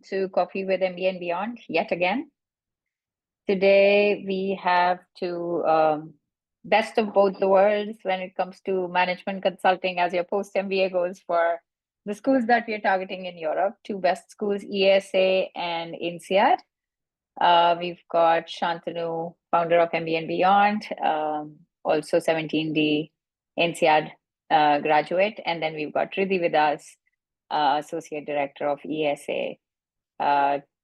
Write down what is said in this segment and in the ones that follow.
to Coffee with MBA and Beyond yet again. Today we have best of both the worlds when it comes to management consulting as your post-MBA goals for the schools that we are targeting in Europe. Two best schools, ESA and INSEAD. We've got Shantanu, founder of MBA and Beyond, also 17D INSEAD graduate. And then we've got Ridhi with us, Associate Director of ESA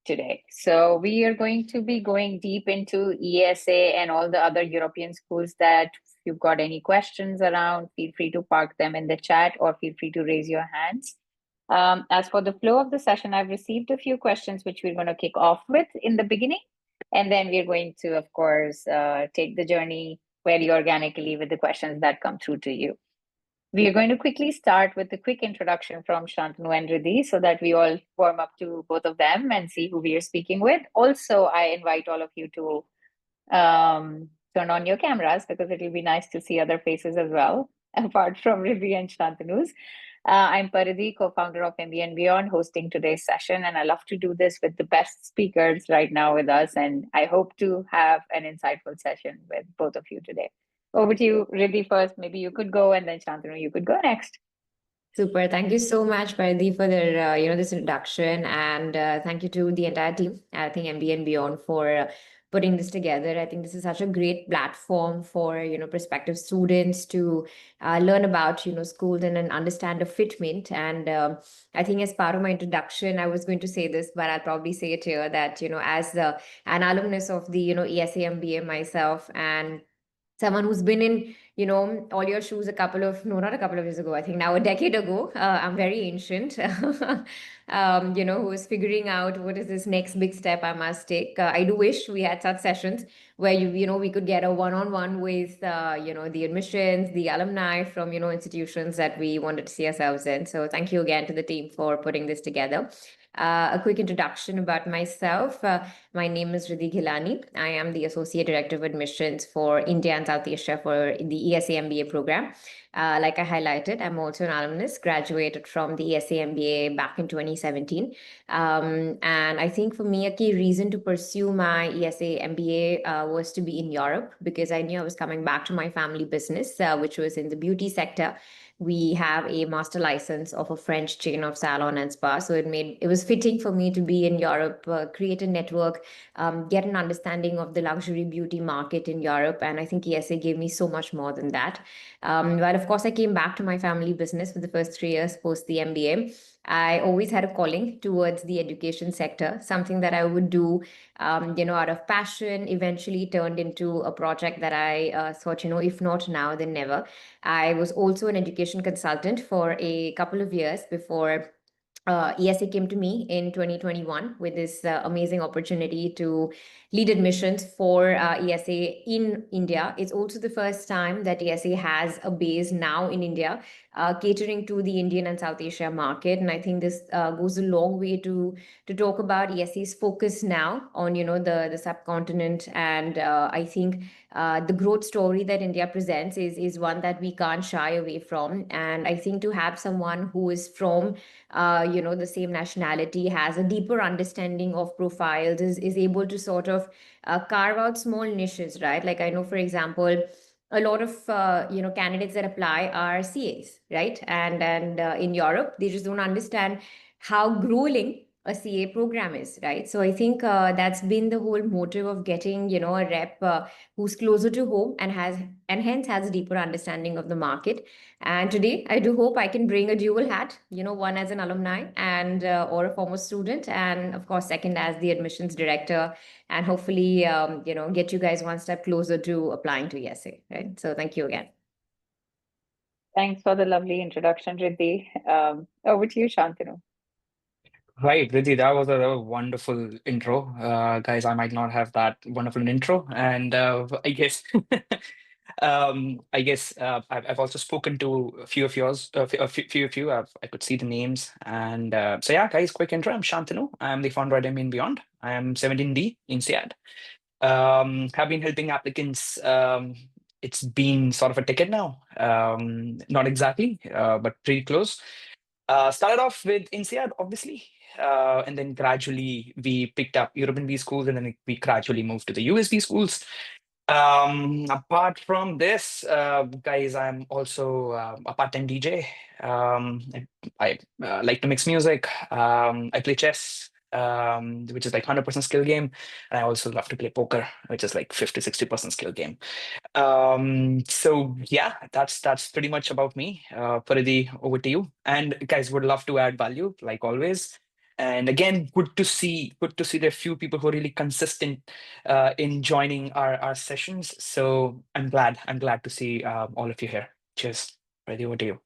today. So we are going to be going deep into ESA and all the other European schools that if you've got any questions around, feel free to park them in the chat or feel free to raise your hands. As for the flow of the session, I've received a few questions which we're going to kick off with in the beginning. And then we're going to, of course, take the journey very organically with the questions that come through to you. We are going to quickly start with a quick introduction from Shantanu and Ridhi so that we all warm up to both of them and see who we are speaking with. Also, I invite all of you to turn on your cameras because it will be nice to see other faces as well, apart from Ridhi and Shantanu's. I'm Paridhi, co-founder of MBA and Beyond, hosting today's session, and I love to do this with the best speakers right now with us, and I hope to have an insightful session with both of you today. Over to you, Ridhi, first. Maybe you could go, and then Shantanu, you could go next. Super. Thank you so much, Paridhi, for the this introduction, and thank you to the entire team. I think MBA and Beyond for putting this together. I think this is such a great platform for prospective students to learn about schools and understand the fitment. And I think as part of my introduction, I was going to say this, but I'll probably say it here that as an alumnus of the ESE MBA myself and someone who's been in all your shoes not a couple of years ago, I think now a decade ago. I'm very ancient, who is figuring out what is this next big step I must take. I do wish we had such sessions where we could get a one-on-one with the admissions, the alumni from institutions that we wanted to see ourselves in. So thank you again to the team for putting this together. A quick introduction about myself. My name is Ridhi Ghelani. I am the Associate Director of Admissions for India and South Asia for the ESE MBA program. Like I highlighted, I'm also an alumnus, graduated from the ESE MBA back in 2017. And I think for me, a key reason to pursue my ESE MBA was to be in Europe because I knew I was coming back to my family business, which was in the beauty sector. We have a master license of a French chain of salon and spa. So it was fitting for me to be in Europe, create a network, get an understanding of the luxury beauty market in Europe. And I think ESA gave me so much more than that. But of course, I came back to my family business for the first 3 years post the MBA. I always had a calling towards the education sector, something that I would do, out of passion, eventually turned into a project that I thought, if not now, then never. I was also an education consultant for a couple of years before ESA came to me in 2021 with this amazing opportunity to lead admissions for ESA in India. It's also the first time that ESA has a base now in India, catering to the Indian and South Asia market. And I think this goes a long way to talk about ESA's focus now on, the subcontinent. And I think the growth story that India presents is one that we can't shy away from. And I think to have someone who is from the same nationality, has a deeper understanding of profiles, is able to sort of carve out small niches, right? Like I know, for example, a lot of candidates that apply are CAs, right? And in Europe, they just don't understand how grueling a CA program is, right? So I think that's been the whole motive of getting a rep who's closer to home and hence has a deeper understanding of the market. And today I do hope I can bring a dual hat, one as an alumni and or a former student, and of course second as the admissions director, and hopefully get you guys one step closer to applying to ESA, right? So thank you again. Thanks for the lovely introduction, Ridhi. Over to you, Shantanu. Right, Ridhi, that was a wonderful intro. Guys, I might not have that wonderful intro. And I guess I've also spoken to a few of yours, a few of you. I could see the names. And so yeah, guys, quick intro. I'm Shantanu. I'm the founder at MBA and Beyond. I am 17D INSEAD. Have been helping applicants. It's been sort of a ticket now. Not exactly, but pretty close. Started off with INSEAD, obviously. and then gradually we picked up European B schools, and then we gradually moved to the USB schools. Apart from this, guys, I'm also a part-time DJ. I like to mix music. I play chess, which is like 100% skill game. And I also love to play poker, which is like 50-60% skill game. So yeah, that's pretty much about me. Paridhi, over to you. And guys, would love to add value, like always. And again, good to see there are few people who are really consistent in joining our sessions. So I'm glad to see all of you here. Cheers. Ready, over to you.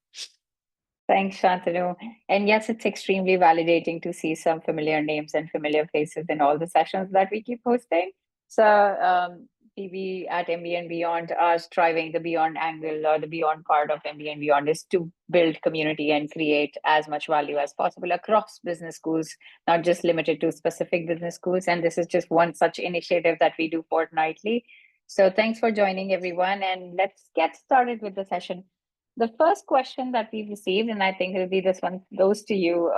Thanks, Shantanu. And yes, it's extremely validating to see some familiar names and familiar faces in all the sessions that we keep hosting. So we at MBA and Beyond are striving the Beyond angle, or the Beyond part of MBA and Beyond is to build community and create as much value as possible across business schools, not just limited to specific business schools. And this is just one such initiative that we do fortnightly. So thanks for joining, everyone. And let's get started with the session. The first question that we've received, and I think it'll be this one goes to you,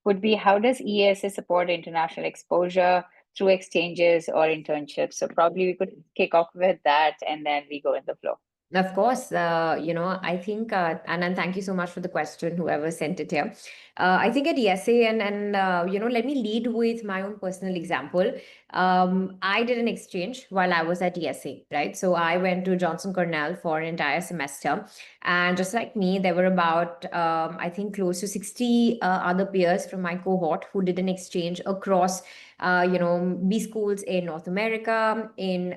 would be, how does ESA support international exposure through exchanges or internships? So probably we could kick off with that, and then we go in the flow. Of course, I think, and thank you so much for the question, whoever sent it here. I think at ESA, and let me lead with my own personal example. I did an exchange while I was at ESA, right? So I went to Johnson Cornell for an entire semester. And just like me, there were about, I think, close to 60 other peers from my cohort who did an exchange across B schools in North America, in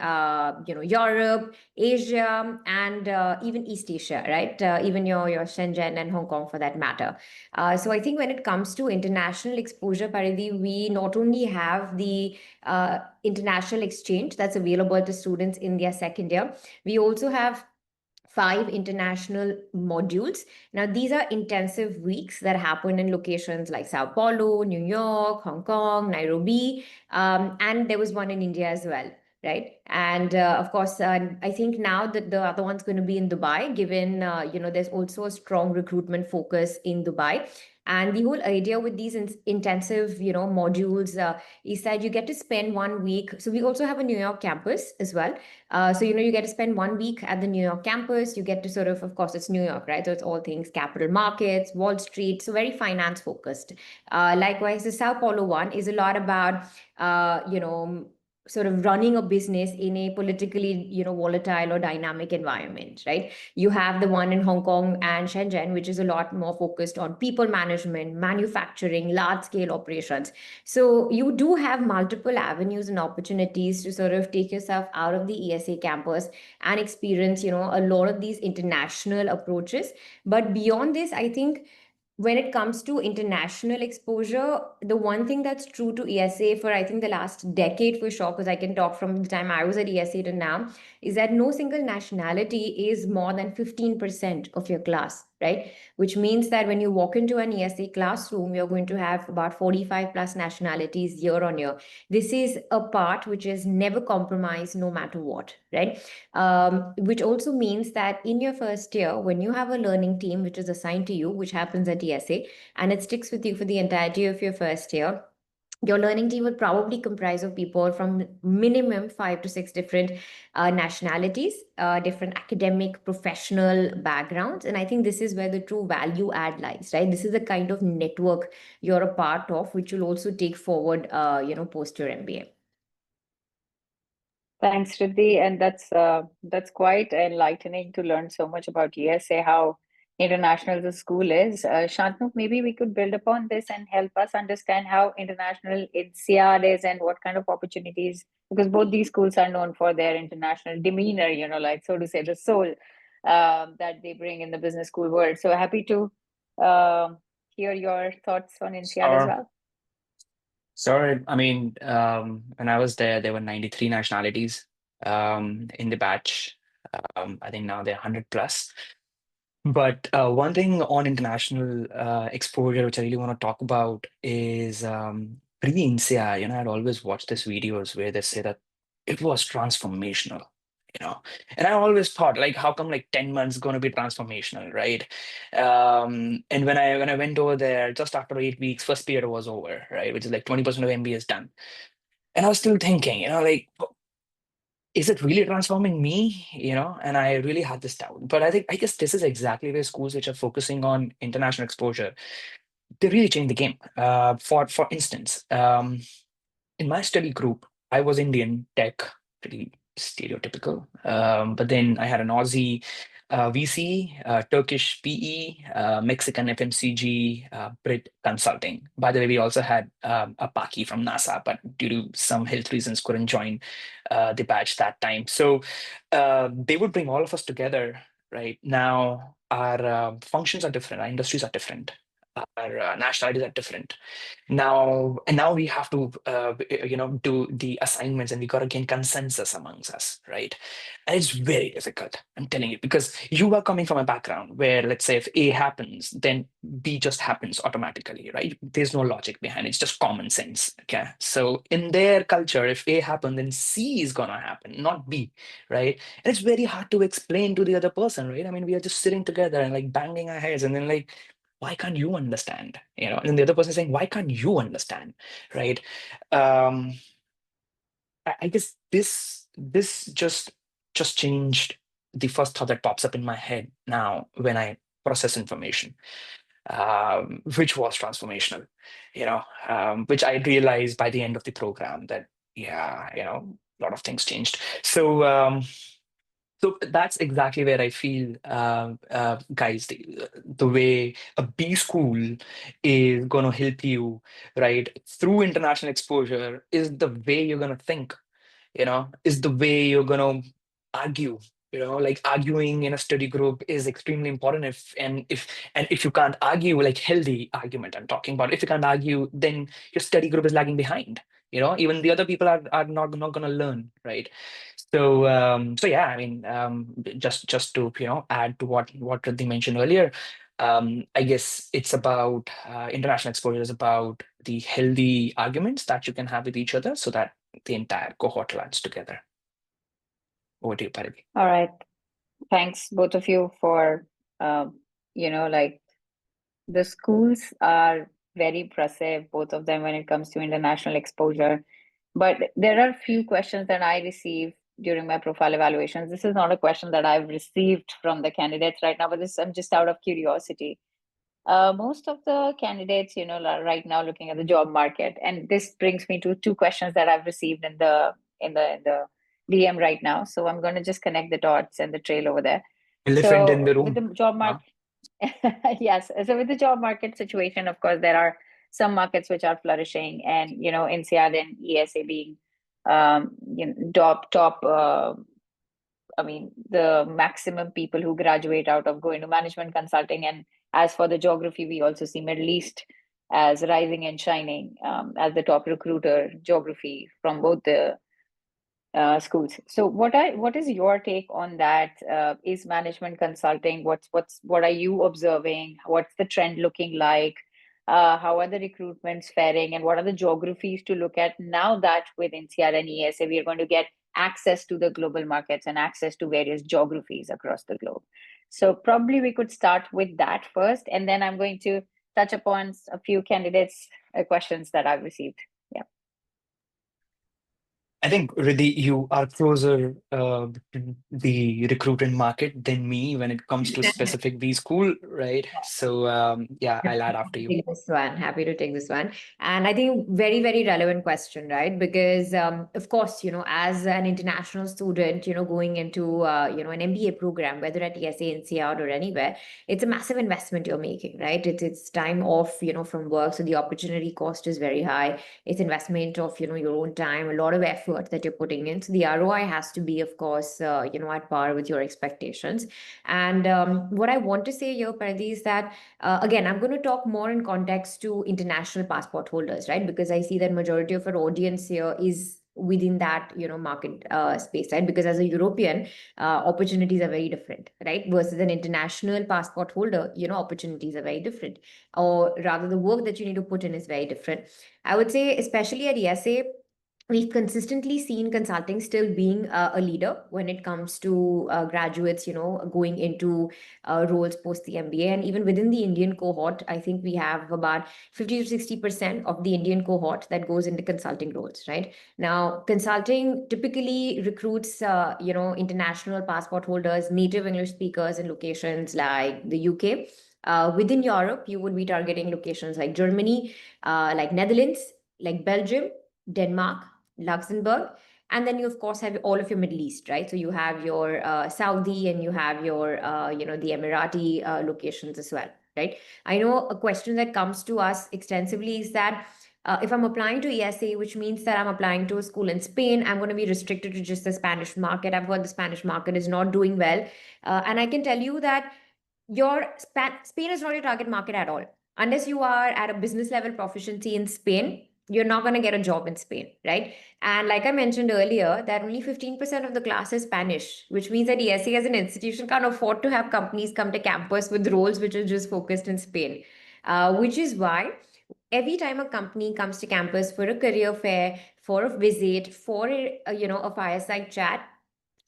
Europe, Asia, and even East Asia, right? Even your Shenzhen and Hong Kong for that matter. So I think when it comes to international exposure, Paridhi, we not only have the international exchange that's available to students in their second year, we also have 5 international modules. Now, these are intensive weeks that happen in locations like Sao Paulo, New York, Hong Kong, Nairobi, and there was one in India as well, right? And of course, I think now that the other one's going to be in Dubai, given, there's also a strong recruitment focus in Dubai. And the whole idea with these intensive, modules is that you get to spend 1 week. So we also have a New York campus as well. So, you get to spend 1 week at the New York campus. You get to sort of course, it's New York, right? So it's all things capital markets, Wall Street, so very finance focused. Likewise, the Sao Paulo one is a lot about, sort of running a business in a politically, volatile or dynamic environment, right? You have the one in Hong Kong and Shenzhen, which is a lot more focused on people management, manufacturing, large scale operations. So you do have multiple avenues and opportunities to sort of take yourself out of the ESA campus and experience, a lot of these international approaches. But beyond this, I think when it comes to international exposure, the one thing that's true to ESA for, I think, the last decade for sure, because I can talk from the time I was at ESA to now, is that no single nationality is more than 15% of your class, right? Which means that when you walk into an ESA classroom, you're going to have about 45 plus nationalities year on year. This is a part which is never compromised no matter what, right? Which also means that in your first year, when you have a learning team which is assigned to you, which happens at ESA, and it sticks with you for the entirety of your first year, your learning team will probably comprise of people from minimum 5 to 6 different nationalities, different academic, professional backgrounds. And I think this is where the true value add lies, right? This is the kind of network you're a part of, which will also take forward, post your MBA. Thanks, Ridhi. And that's quite enlightening to learn so much about ESA, how international the school is. Shantanu, maybe we could build upon this and help us understand how international INSEAD is and what kind of opportunities, because both these schools are known for their international demeanor, like, so to say, the soul that they bring in the business school world. So happy to hear your thoughts on INSEAD as well. Sorry, I mean, when I was there were 93 nationalities in the batch. I think now they're 100 plus. But one thing on international exposure, which I really want to talk about, is pre-INSEAD. I'd always watch these videos where they say that it was transformational. And I always thought, like, how come like 10 months going to be transformational, right? And when I went over there, just after 8 weeks, first period was over, right? Which is like 20% of MBA is done. And I was still thinking, like, is it really transforming me? And I really had this doubt. But I guess this is exactly where schools which are focusing on international exposure, they really change the game. For instance, in my study group, I was Indian tech, pretty stereotypical. But then I had an Aussie VC, Turkish PE, Mexican FMCG, Brit consulting. By the way, we also had a Paki from NASA, but due to some health reasons, couldn't join the batch that time. So they would bring all of us together. Right now, our functions are different, our industries are different, our nationalities are different now we have to do the assignments, and we got to gain consensus amongst us, right? And it's very difficult, I'm telling you, because you are coming from a background where, let's say, if A happens, then B just happens automatically, right? There's no logic behind it, it's just common sense. Okay, so in their culture, if A happened, then C is gonna happen, not B, right? And it's very hard to explain to the other person, right? I mean, we are just sitting together and like banging our heads, and then like, why can't you understand? And then the other person is saying, why can't you understand? Right. I guess this just changed the first thought that pops up in my head now when I process information, which was transformational, which I realized by the end of the program that, yeah, a lot of things changed. So that's exactly where I feel, guys, the way a B school is going to help you, right, through international exposure is the way you're going to think, is the way you're going to argue. Like arguing in a study group is extremely important. If you can't argue, like healthy argument I'm talking about, if you can't argue, then your study group is lagging behind. Even the other people are not going to learn, right? So yeah, I mean, just to add to what Ridhi mentioned earlier, I guess it's about international exposure is about the healthy arguments that you can have with each other, so that the entire cohort learns together. Over to you, Paridhi. All right. Thanks, both of you, for, like, the schools are very impressive, both of them, when it comes to international exposure. But there are few questions that I receive during my profile evaluations. This is not a question that I've received from the candidates right now, but I'm just out of curiosity. Most of the candidates, are right now looking at the job market, and this brings me to two questions that I've received in the DM right now. So I'm going to just connect the dots and the trail over there. Elephant in the With room. the job market, yes. So with the job market situation, of course, there are some markets which are flourishing, and INSEAD and ESA being top. I mean, the maximum people who graduate out of going to management consulting. And as for the geography, we also see Middle East as rising and shining as the top recruiter geography from both the schools. So what is your take on that? Is management consulting, what are you observing? What's the trend looking like? How are the recruitments faring, and what are the geographies to look at now that with INSEAD and ESA we are going to get access to the global markets and access to various geographies across the globe? So probably we could start with that first, and then I'm going to touch upon a few candidates questions that I've received. I think, Ridhi, you are closer to the recruitment market than me when it comes to specific B school, right? So yeah, I'll add after you. Happy to take this one. And I think very, very relevant question, right? Because of course, as an international student, going into an MBA program, whether at ESA, INSEAD or anywhere, it's a massive investment you're making, right? It's time off, from work. So the opportunity cost is very high. It's investment of, your own time, a lot of effort that you're putting in. So the ROI has to be, of course, at par with your expectations. And what I want to say here, Paridhi, is that again, I'm going to talk more in context to international passport holders, right? Because I see that majority of our audience here is within that market space, right? Because as a European, opportunities are very different, right? Versus an international passport holder, opportunities are very different, or rather the work that you need to put in is very different. I would say, especially at ESA, we've consistently seen consulting still being a leader when it comes to graduates, going into roles post the MBA. And even within the Indian cohort, I think we have about 50 to 60% of the Indian cohort that goes into consulting roles, right? Now, consulting typically recruits, international passport holders, native English speakers in locations like the UK. Within Europe, you would be targeting locations like Germany, like Netherlands, like Belgium, Denmark, Luxembourg, and then you of course have all of your Middle East, right? So you have your Saudi, and you have your the Emirati locations as well, right? I know a question that comes to us extensively is that if I'm applying to ESA, which means that I'm applying to a school in Spain, I'm going to be restricted to just the Spanish market. I've heard the Spanish market is not doing well, and I can tell you that Spain is not your target market at all. Unless you are at a business level proficiency in Spain, you're not going to get a job in Spain, right? And like I mentioned earlier, that only 15% of the class is Spanish, which means that ESE as an institution can't afford to have companies come to campus with roles which are just focused in Spain. Which is why every time a company comes to campus for a career fair, for a visit, for a fireside chat,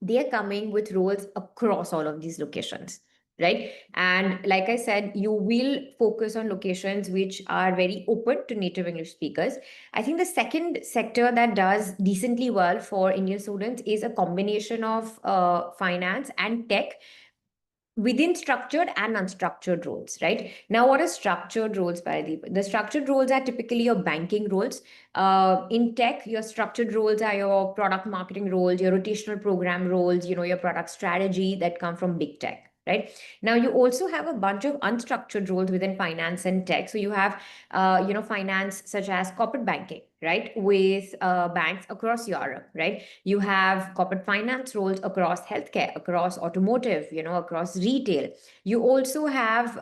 they are coming with roles across all of these locations, right? And like I said, you will focus on locations which are very open to native English speakers. I think the second sector that does decently well for Indian students is a combination of finance and tech within structured and unstructured roles, right? Now, what are structured roles, Paradeep? The structured roles are typically your banking roles. In tech, your structured roles are your product marketing roles, your rotational program roles, your product strategy that come from big tech, right? Now, you also have a bunch of unstructured roles within finance and tech. So you have, finance such as corporate banking, right? With banks across Europe, right? You have corporate finance roles across healthcare, across automotive, across retail. You also have,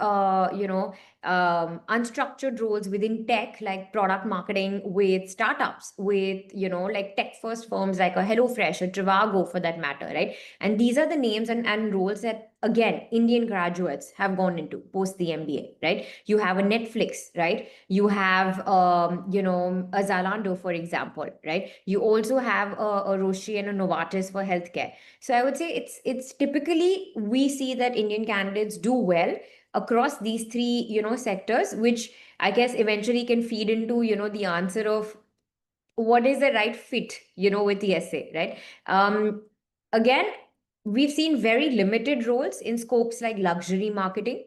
unstructured roles within tech, like product marketing with startups, with, like tech first firms like a HelloFresh, a Trivago for that matter, right? And these are the names and roles that, again, Indian graduates have gone into post the MBA, right? You have a Netflix, right? You have, a Zalando, for example, right? You also have a Roche and a Novartis for healthcare. So I would say it's typically, we see that Indian candidates do well across these three, sectors, which I guess eventually can feed into, the answer of what is the right fit, with the essay, right? Again, we've seen very limited roles in scopes like luxury marketing.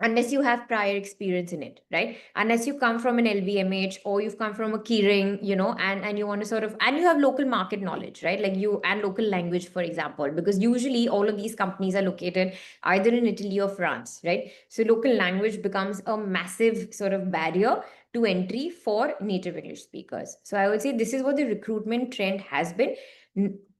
Unless you have prior experience in it, right? Unless you come from an LVMH or you've come from a keyring, and you want to sort of, and you have local market knowledge, right? Like and local language, for example, because usually all of these companies are located either in Italy or France, right? So local language becomes a massive sort of barrier to entry for native English speakers. So I would say this is what the recruitment trend has been.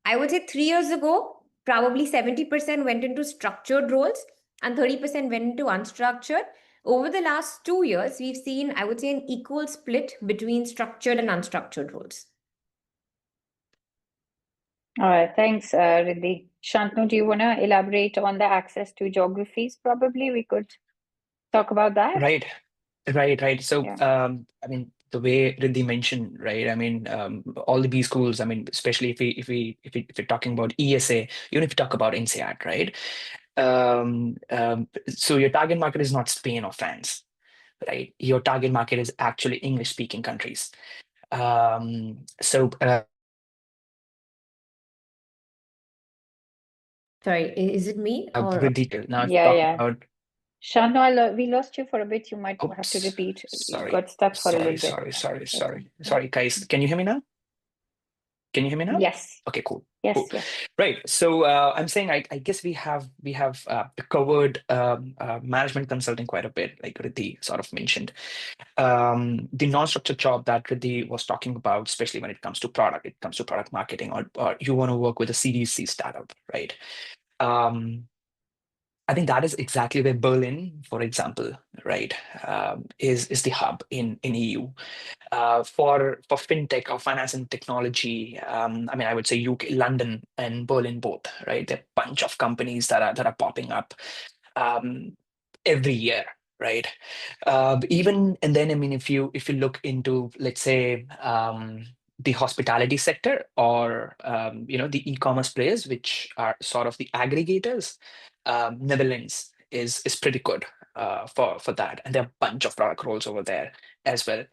I would say 3 years ago, probably 70% went into structured roles and 30% went into unstructured. Over the last 2 years, we've seen, I would say, an equal split between structured and unstructured roles. All right, thanks, Ridhi. Shantanu, do you want to elaborate on the access to geographies? Probably we could talk about that. Right. So, Yeah. I mean, the way Riddhi mentioned, right? I mean, all the B schools. I mean, especially if we're talking about ESA, even if you talk about INSEAD, right? So your target market is not Spain or France, right? Your target market is actually English-speaking countries. So. Sorry, is it me or? With detail. Now, if you Yeah, talk yeah. about. Shantanu, we lost you for a bit. You might have to Oops, repeat. You sorry, got stuck for a little bit. sorry, guys. Can you hear me now? Can you hear me now? Yes. Okay, cool. Yes, yes. Right. So I'm saying I guess we have covered management consulting quite a bit, like Riddhi sort of mentioned. The non-structured job that Riddhi was talking about, especially when it comes to product marketing, or you want to work with a Series C startup, right? I think that is exactly where Berlin, for example, right, is the hub in EU. For fintech or finance and technology, I mean, I would say UK, London, and Berlin both, right? There are a bunch of companies that are popping up every year, right? Even and then, I mean, if you look into, let's say, the hospitality sector, or the e-commerce players, which are sort of the aggregators, Netherlands is pretty good for that, and there are a bunch of product roles over there as well.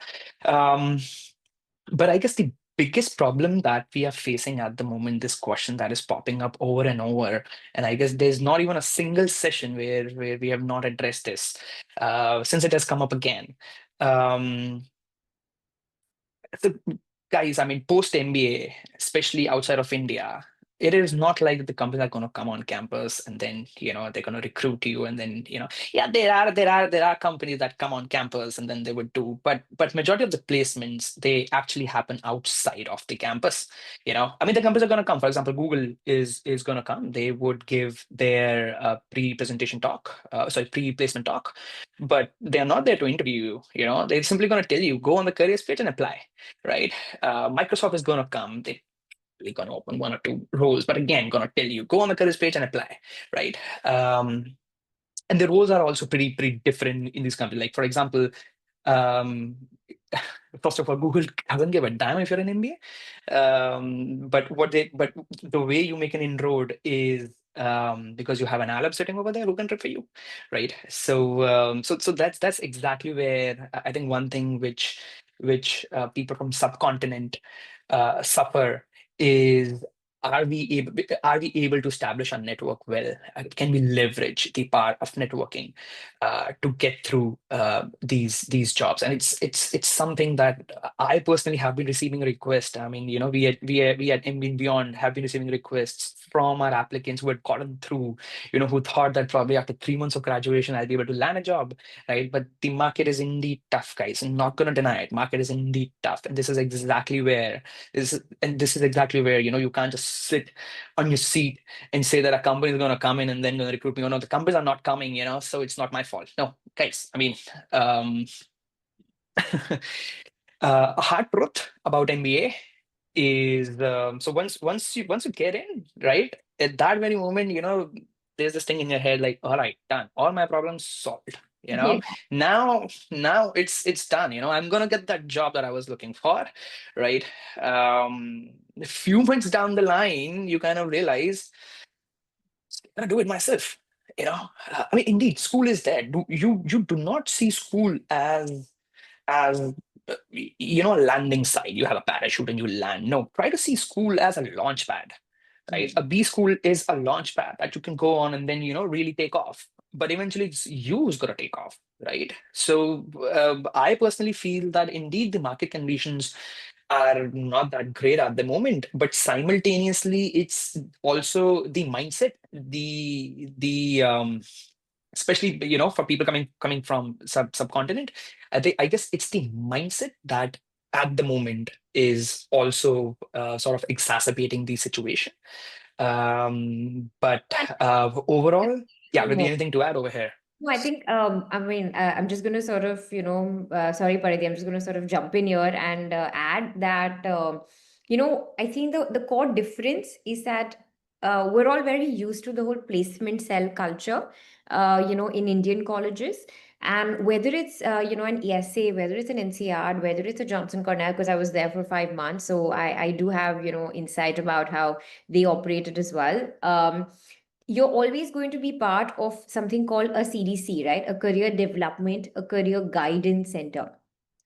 But I guess the biggest problem that we are facing at the moment, this question that is popping up over and over, and I guess there's not even a single session where we have not addressed this, since it has come up again. So, guys, I mean, post MBA, especially outside of India, it is not like the companies are going to come on campus and then they're going to recruit you, and then yeah, there are companies that come on campus and then they would do, but majority of the placements, they actually happen outside of the campus. I mean, the companies are going to come. For example, Google is going to come. They would give their pre-presentation talk, pre-placement talk, but they're not there to interview you. They're simply going to tell you, go on the careers page and apply, right? Microsoft is going to come. They're going to open one or two roles, but again, going to tell you, go on the careers page and apply, right? And the roles are also pretty different in this company. Like, for example, first of all, Google doesn't give a damn if you're an MBA. But the way you make an inroad is because you have an Arab sitting over there who can for you, right? So that's exactly where I think one thing which people from subcontinent suffer is, are we able to establish our network well? Can we leverage the power of networking to get through these jobs? And it's something that I personally have been receiving a request. I mean, we at MBA Beyond have been receiving requests from our applicants who had gotten through, who thought that probably after 3 months of graduation I'll be able to land a job, right? But the market is indeed tough, guys. I'm not going to deny it. Market is indeed tough, and this is exactly where you can't just sit on your seat and say that a company is going to come in and then going to recruit me. Oh no, the companies are not coming, so it's not my fault. No, guys, I mean, a hard truth about MBA is, so once you get in, right, at that very moment, there's this thing in your head like, all right, done, all my problems solved. Yeah. Now it's done. I'm gonna get that job that I was looking for, right? A few months down the line, you kind of realize, I'm gonna do it myself. I mean, indeed, school is there. You do not see school as a landing site. You have a parachute and you land. No, try to see school as a launch pad, right? A B school is a launch pad that you can go on and then really take off, but eventually it's you who's going to take off, right? So I personally feel that indeed the market conditions are not that great at the moment, but simultaneously it's also the mindset, the especially for people coming from subcontinent. I guess it's the mindset that at the moment is also sort of exacerbating the situation. But overall, yeah, Ridhi, anything to add over here? No, I think, I mean, I'm just going to sort of, sorry, Paridhi, I'm just going to sort of jump in here and add that, I think the core difference is that we're all very used to the whole placement cell culture, in Indian colleges. And whether it's, an ESA, whether it's an NCR, whether it's a Johnson Cornell, because I was there for 5 months. So I do have, insight about how they operated as well. You're always going to be part of something called a CDC, right? A career development, a career guidance center,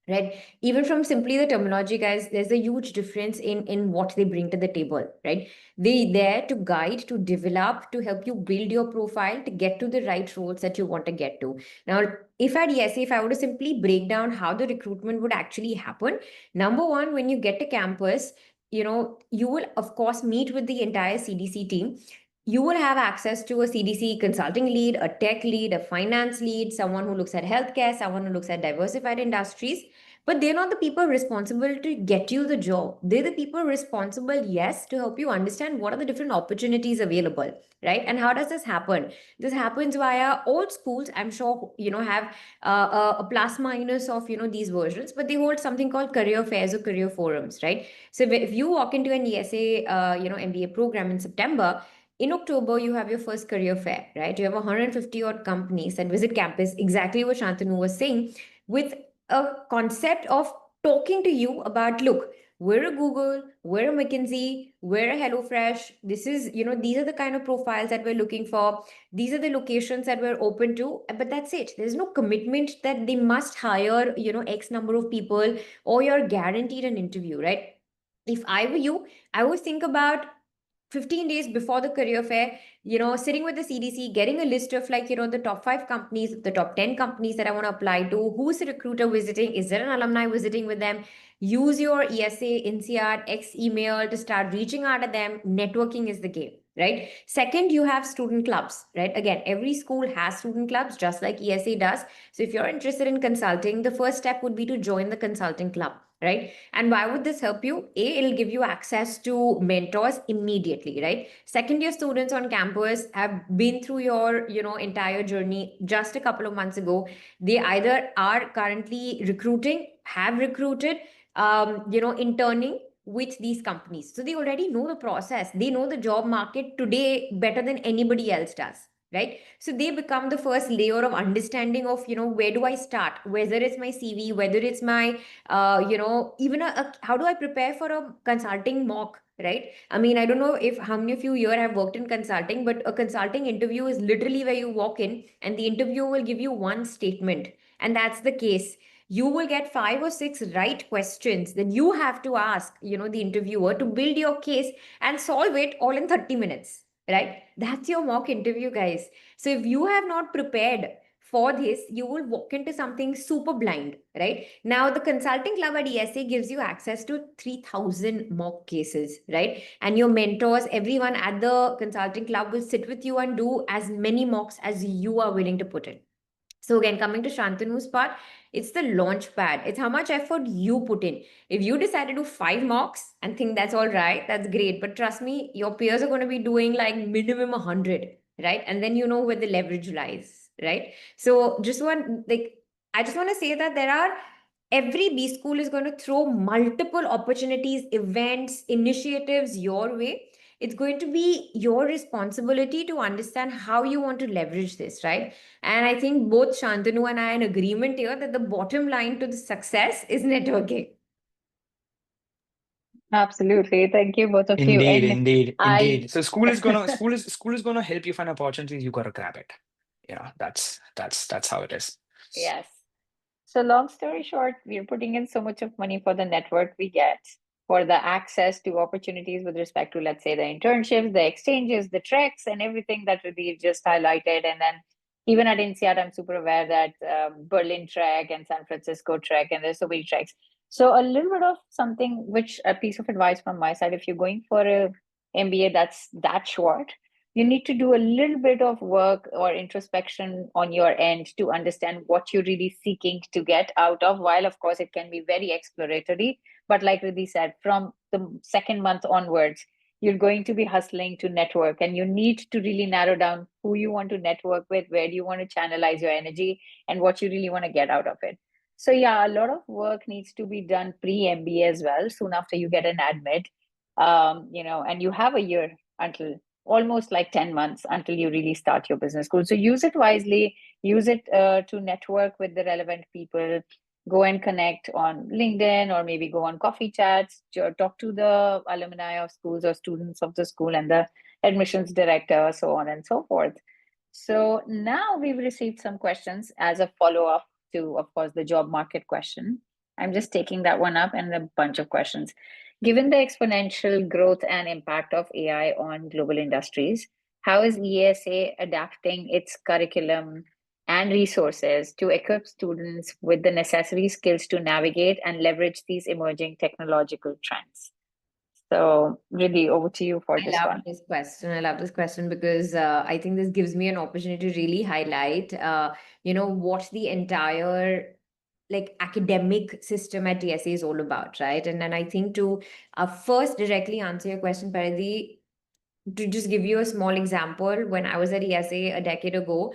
right? Even from simply the terminology, guys, there's a huge difference in what they bring to the table, right? They're there to guide, to develop, to help you build your profile, to get to the right roles that you want to get to. Now, if I were to simply break down how the recruitment would actually happen, number one, when you get to campus, you will of course meet with the entire CDC team. You will have access to a CDC consulting lead, a tech lead, a finance lead, someone who looks at healthcare, someone who looks at diversified industries. But they're not the people responsible to get you the job. They're the people responsible, yes, to help you understand what are the different opportunities available, right? And how does this happen? This happens via old schools, I'm sure, have a plus minus of, these versions, but they hold something called career fairs or career forums, right? So if you walk into an ESA, MBA program in September, in October, you have your first career fair, right? You have 150 odd companies that visit campus, exactly what Shantanu was saying, with a concept of talking to you about, look, we're a Google, we're a McKinsey, we're a HelloFresh. This is, these are the kind of profiles that we're looking for. These are the locations that we're open to, but that's it. There's no commitment that they must hire, X number of people, or you're guaranteed an interview, right? If I were you, I would think about 15 days before the career fair, sitting with the CDC, getting a list of the top 5 companies, the top 10 companies that I want to apply to. Who's the recruiter visiting? Is there an alumni visiting with them? Use your ESA, INSEAD, X email to start reaching out at them. Networking is the game, right? Second, you have student clubs, right? Again, every school has student clubs, just like ESA does. So if you're interested in consulting, the first step would be to join the consulting club, right? And why would this help you? A, it'll give you access to mentors immediately, right? Second year students on campus have been through your, entire journey just a couple of months ago. They either are currently recruiting, have recruited, interning with these companies. So they already know the process. They know the job market today better than anybody else does, right? So they become the first layer of understanding of, where do I start? Whether it's my CV, whether it's my, even how do I prepare for a consulting mock, right? I mean, I don't know if how many of you here have worked in consulting, but a consulting interview is literally where you walk in and the interviewer will give you one statement. And that's the case. You will get 5 or 6 right questions that you have to ask, the interviewer to build your case and solve it all in 30 minutes, right? That's your mock interview, guys. So if you have not prepared for this, you will walk into something super blind, right? Now, the consulting club at ESA gives you access to 3,000 mock cases, right? And your mentors, everyone at the consulting club will sit with you and do as many mocks as you are willing to put in. So again, coming to Shantanu's part, it's the launch pad. It's how much effort you put in. If you decide to do 5 mocks and think that's all right, that's great. But trust me, your peers are going to be doing like minimum 100, right? And then you know where the leverage lies, right? So I just want to say that every B school is going to throw multiple opportunities, events, initiatives your way. It's going to be your responsibility to understand how you want to leverage this, right? And I think both Shantanu and I are in agreement here that the bottom line to the success is networking. Absolutely. Thank you, both of you. Indeed, And indeed, I, indeed. So school is gonna help you find opportunities. You gotta grab it. That's how it is. yes. So long story short, we're putting in so much of money for the network we get, for the access to opportunities with respect to, let's say, the internships, the exchanges, the treks, and everything that Ridhi just highlighted. And then even at INSEAD, I'm super aware that Berlin trek and San Francisco trek, and there's so many treks. So a little bit of something, which a piece of advice from my side, if you're going for a MBA that's that short, you need to do a little bit of work or introspection on your end to understand what you're really seeking to get out of, while of course it can be very exploratory. But like Ridhi said, from the second month onwards, you're going to be hustling to network, and you need to really narrow down who you want to network with, where do you want to channelize your energy, and what you really want to get out of it. So yeah, a lot of work needs to be done pre-MBA as well, soon after you get an admit. And you have a year until almost like 10 months until you really start your business school. So use it wisely, use it to network with the relevant people, go and connect on LinkedIn, or maybe go on coffee chats, talk to the alumni of schools or students of the school and the admissions director, so on and so forth. So now we've received some questions as a follow-up to, of course, the job market question. I'm just taking that one up and a bunch of questions. Given the exponential growth and impact of AI on global industries, how is ESA adapting its curriculum and resources to equip students with the necessary skills to navigate and leverage these emerging technological trends? So, Ridhi, over to you for this one. I love this question because I think this gives me an opportunity to really highlight, what the entire academic system at TSA is all about, right? And then I think to first directly answer your question, Paridhi, to just give you a small example, when I was at ESA a decade ago,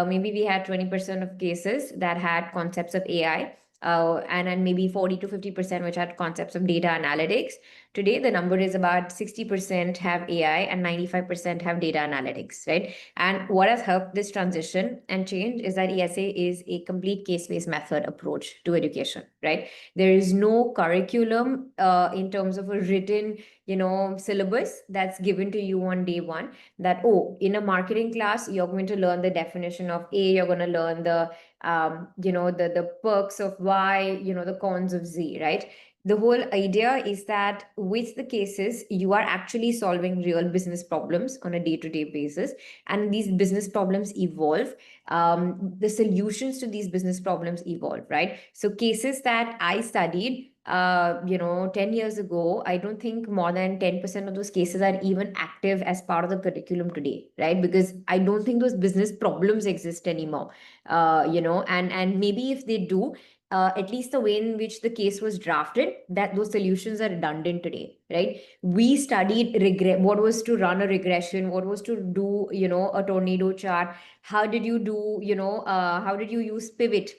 maybe we had 20% of cases that had concepts of AI, and then maybe 40 to 50% which had concepts of data analytics. Today, the number is about 60% have AI and 95% have data analytics, right? And what has helped this transition and change is that ESA is a complete case-based method approach to education, right? There is no curriculum in terms of a written, syllabus that's given to you on day one, that, oh, in a marketing class, you're going to learn the definition of A, you're going to learn the, the perks of Y, the cons of Z, right? The whole idea is that with the cases, you are actually solving real business problems on a day-to-day basis. And these business problems evolve. The solutions to these business problems evolve, right? So cases that I studied 10 years ago, I don't think more than 10% of those cases are even active as part of the curriculum today, right? Because I don't think those business problems exist anymore, and maybe if they do, at least the way in which the case was drafted, that those solutions are redundant today, right? We studied what was to run a regression, what was to do, a tornado chart. How did you do, how did you use pivot?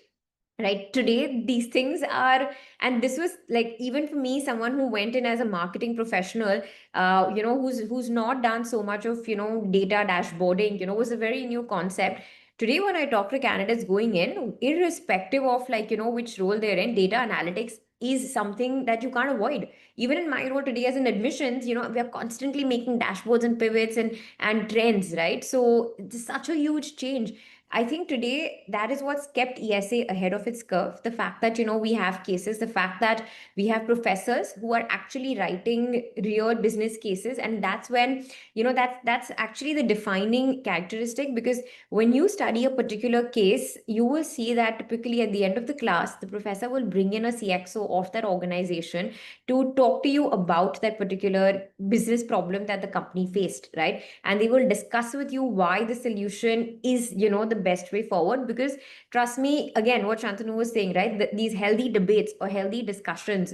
Right, today these things are, and this was like, even for me, someone who went in as a marketing professional, who's not done so much of data dashboarding, was a very new concept. Today when I talk to candidates going in, irrespective of which role they're in, data analytics is something that you can't avoid. Even in my role today as an admissions, we are constantly making dashboards and pivots and trends, right? So it's such a huge change. I think today that is what's kept ESA ahead of its curve. The fact that, we have cases, the fact that we have professors who are actually writing real business cases. And that's when, that's actually the defining characteristic, because when you study a particular case, you will see that typically at the end of the class, the professor will bring in a CXO of that organization to talk to you about that particular business problem that the company faced, right? And they will discuss with you why the solution is, the best way forward. Because trust me, again, what Shantanu was saying, right? These healthy debates or healthy discussions,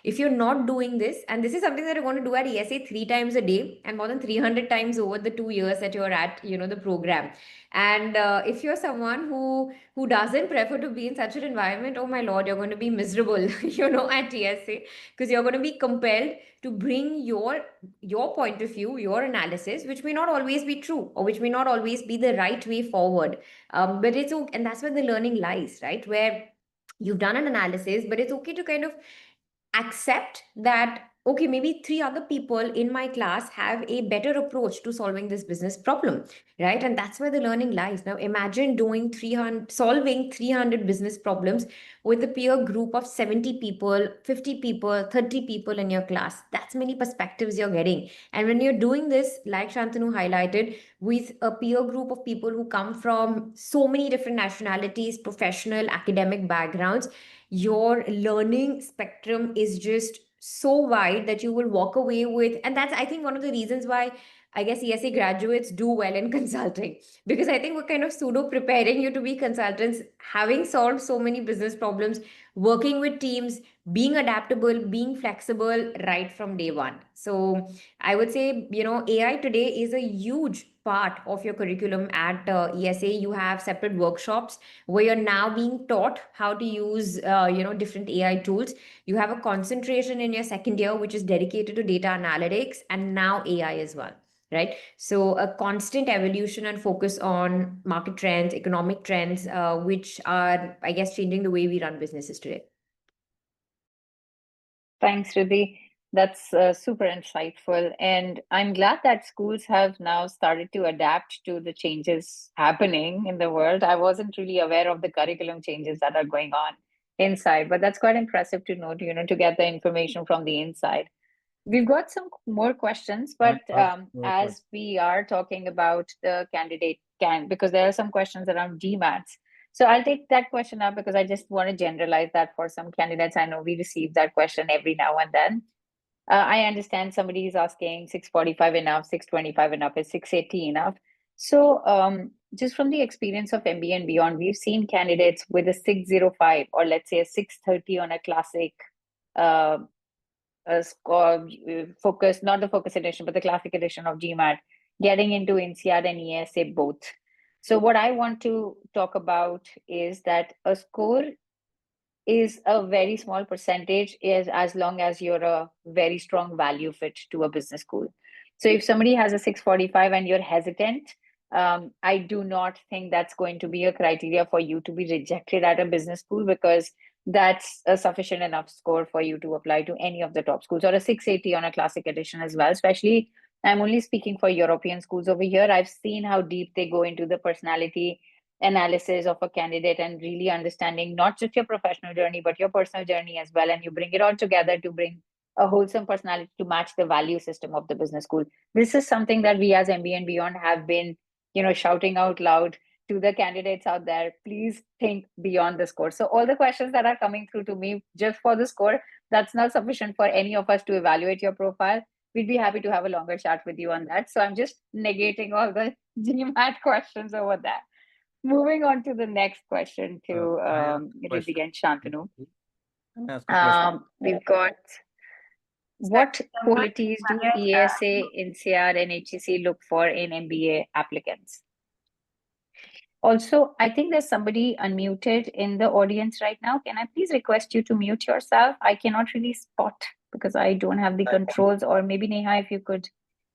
if you're not doing this, and this is something that you're going to do at ESA 3 times a day and more than 300 times over the 2 years that you're at, the program. And if you're someone who doesn't prefer to be in such an environment, oh my Lord, you're going to be miserable, at ESA, because you're going to be compelled to bring your point of view, your analysis, which may not always be true or which may not always be the right way forward. But it's okay, and that's where the learning lies, right? Where you've done an analysis, but it's okay to kind of accept that, okay, maybe 3 other people in my class have a better approach to solving this business problem, right? And that's where the learning lies. Now imagine solving 300 business problems with a peer group of 70 people, 50 people, 30 people in your class. That's many perspectives you're getting. And when you're doing this, like Shantanu highlighted, with a peer group of people who come from so many different nationalities, professional, academic backgrounds, your learning spectrum is just so wide that you will walk away with. And that's, I think, one of the reasons why I guess ESA graduates do well in consulting, because I think we're kind of pseudo preparing you to be consultants, having solved so many business problems, working with teams, being adaptable, being flexible right from day one. So I would say, AI today is a huge part of your curriculum at ESA. You have separate workshops where you're now being taught how to use, different AI tools. You have a concentration in your second year, which is dedicated to data analytics and now AI as well. Right. So a constant evolution and focus on market trends, economic trends, which are, I guess, changing the way we run businesses today. Thanks, Ridhi. That's super insightful. And I'm glad that schools have now started to adapt to the changes happening in the world. I wasn't really aware of the curriculum changes that are going on inside, but that's quite impressive to note, to get the information from the inside. We've got some more questions, but as we are talking about the candidate because there are some questions around GMATs. So I'll take that question up because I just want to generalize that for some candidates. I know we receive that question every now and then. I understand somebody is asking 645 enough, 625 enough, is 680 enough? So just from the experience of MBA and beyond, we've seen candidates with a 605 or let's say a 630 on a classic score focus, not the focus edition, but the classic edition of GMAT, getting into INSEAD and ESA both. So what I want to talk about is that a score is a very small percentage, is as long as you're a very strong value fit to a business school. So if somebody has a 645 and you're hesitant, I do not think that's going to be a criteria for you to be rejected at a business school, because that's a sufficient enough score for you to apply to any of the top schools, or a 680 on a classic edition as well. Especially, I'm only speaking for European schools over here. I've seen how deep they go into the personality analysis of a candidate and really understanding not just your professional journey, but your personal journey as well. And you bring it all together to bring a wholesome personality to match the value system of the business school. This is something that we as MBA and Beyond have been, shouting out loud to the candidates out there. Please think beyond the score. So all the questions that are coming through to me just for the score, that's not sufficient for any of us to evaluate your profile. We'd be happy to have a longer chat with you on that. So I'm just negating all the GMAT questions over that. Moving on to the next question to Ridhi and Shantanu. We've got, what qualities do ESA, INSEAD, and HEC look for in MBA applicants? Also, I think there's somebody unmuted in the audience right now. Can I please request you to mute yourself? I cannot really spot because I don't have the controls. Or maybe Neha, if you could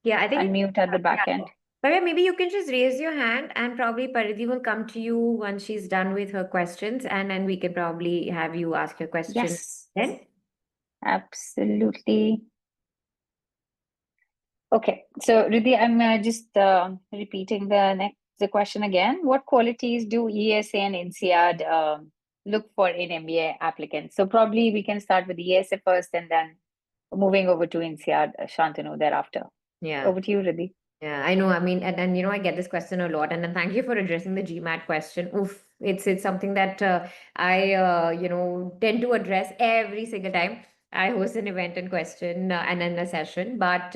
I think unmute at the back end. Bhavya, maybe you can just raise your hand and probably Paridhi will come to you once she's done with her questions, and then we can probably have you ask your question. Yes, then. Absolutely. Okay, so Ridhi, I'm just repeating the question again. What qualities do ESA and INSEAD look for in MBA applicants? So probably we can start with ESA first and then moving over to INSEAD, Shantanu, thereafter. Yeah. Over to you, Ridhi. Yeah, I know. I mean, and I get this question a lot, and then thank you for addressing the GMAT question. Oof, it's something that I tend to address every single time I host an event and question and then a session. But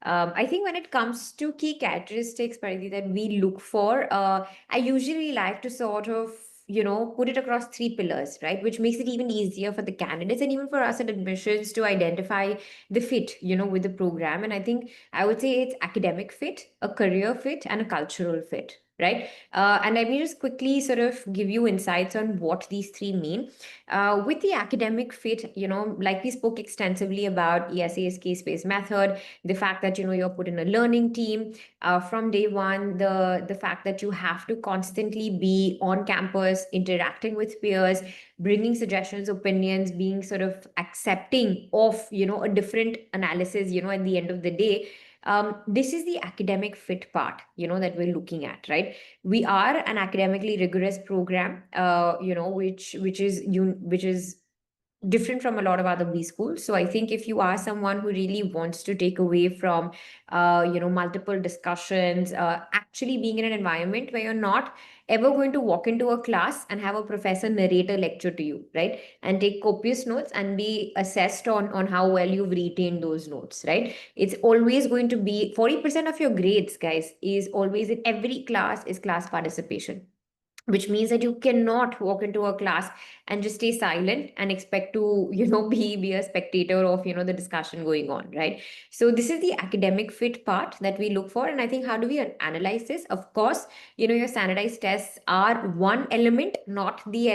I think when it comes to key characteristics, Paridhi, that we look for, I usually like to sort of put it across 3 pillars, right? Which makes it even easier for the candidates and even for us at admissions to identify the fit, with the program. And I think I would say it's academic fit, a career fit, and a cultural fit, right? And let me just quickly sort of give you insights on what these 3 mean. With the academic fit, like we spoke extensively about ESA's case-based method, the fact that, you're put in a learning team from day one, the fact that you have to constantly be on campus, interacting with peers, bringing suggestions, opinions, being sort of accepting of, a different analysis, at the end of the day. This is the academic fit part, that we're looking at, right? We are an academically rigorous program, which is different from a lot of other B schools. So I think if you are someone who really wants to take away from, multiple discussions, actually being in an environment where you're not ever going to walk into a class and have a professor narrate a lecture to you, right? And take copious notes and be assessed on how well you've retained those notes, right? It's always going to be 40% of your grades, guys, is always in every class is class participation, which means that you cannot walk into a class and just stay silent and expect to be a spectator of the discussion going on, right? So this is the academic fit part that we look for. And I think, how do we analyze this? Of course, your standardized tests are one element, not the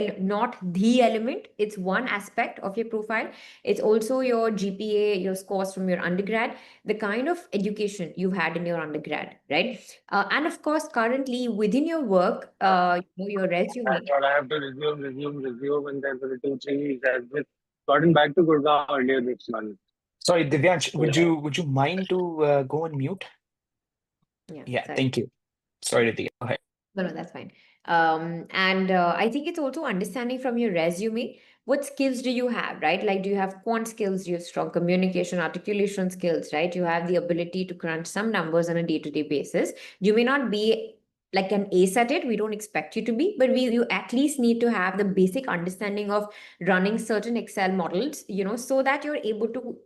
element. It's one aspect of your profile. It's also your GPA, your scores from your undergrad, the kind of education you've had in your undergrad, right? And of course, currently within your work, your resume. I thought I have to resume, and then for the 2-3 weeks, I've just gotten back to Gurgaon earlier this month. Sorry, Divyansh, would you mind to go on mute? Yeah, sorry. thank you. Sorry, Ridhi, go ahead. No, that's fine. And I think it's also understanding from your resume, what skills do you have, right? Like, do you have quant skills? Do you have strong communication, articulation skills, right? You have the ability to crunch some numbers on a day-to-day basis. You may not be like an ace at it. We don't expect you to be, but you at least need to have the basic understanding of running certain Excel models, so that you're able to,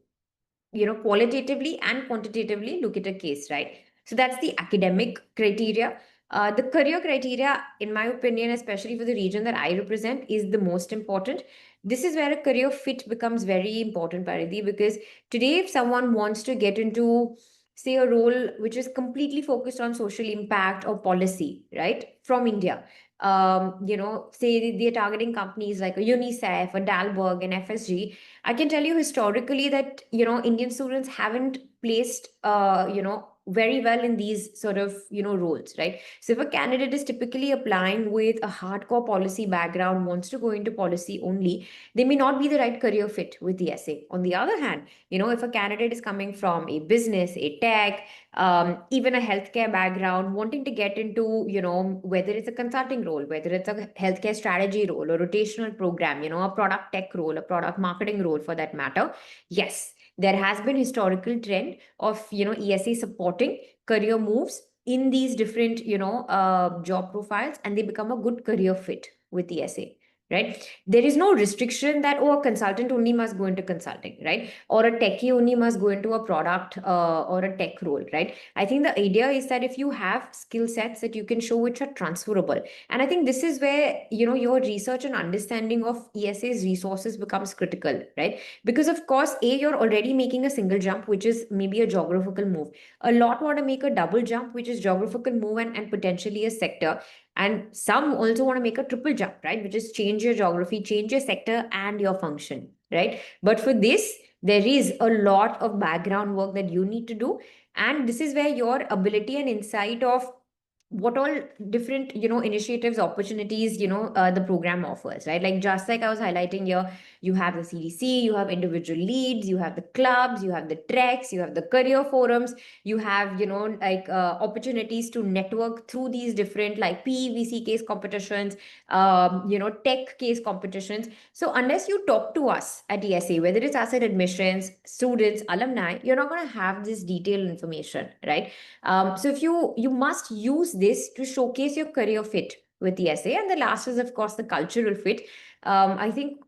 qualitatively and quantitatively look at a case, right? So that's the academic criteria. The career criteria, in my opinion, especially for the region that I represent, is the most important. This is where a career fit becomes very important, Paridhi, because today, if someone wants to get into say a role which is completely focused on social impact or policy, right, from India. Say they're targeting companies like a UNICEF, a Dalberg, and FSG. I can tell you historically that, Indian students haven't placed, very well in these sort of, roles, right? So if a candidate is typically applying with a hardcore policy background, wants to go into policy only, they may not be the right career fit with the essay. On the other hand, if a candidate is coming from a business, a tech, even a healthcare background, wanting to get into, whether it's a consulting role, whether it's a healthcare strategy role, a rotational program, a product tech role, a product marketing role for that matter, yes, there has been historical trend of, ESA supporting career moves in these different, job profiles, and they become a good career fit with ESA. Right? There is no restriction that, a consultant only must go into consulting, right? Or a techie only must go into a product or a tech role, right? I think the idea is that if you have skill sets that you can show which are transferable, and I think this is where, your research and understanding of ESA's resources becomes critical, right? Because of course, you're already making a single jump, which is maybe a geographical move. A lot want to make a double jump, which is geographical move and potentially a sector. And some also want to make a triple jump, right? Which is change your geography, change your sector and your function, right? But for this, there is a lot of background work that you need to do. And this is where your ability and insight of what all different, initiatives, opportunities, the program offers, right? Like just like I was highlighting here, you have the CDC, you have individual leads, you have the clubs, you have the treks, you have the career forums, you have, opportunities to network through these different like PVC case competitions, tech case competitions. So unless you talk to us at ESA, whether it's us at admissions, students, alumni, you're not going to have this detailed information, right? So if you must use this to showcase your career fit with ESA. And the last is, of course, the cultural fit. I think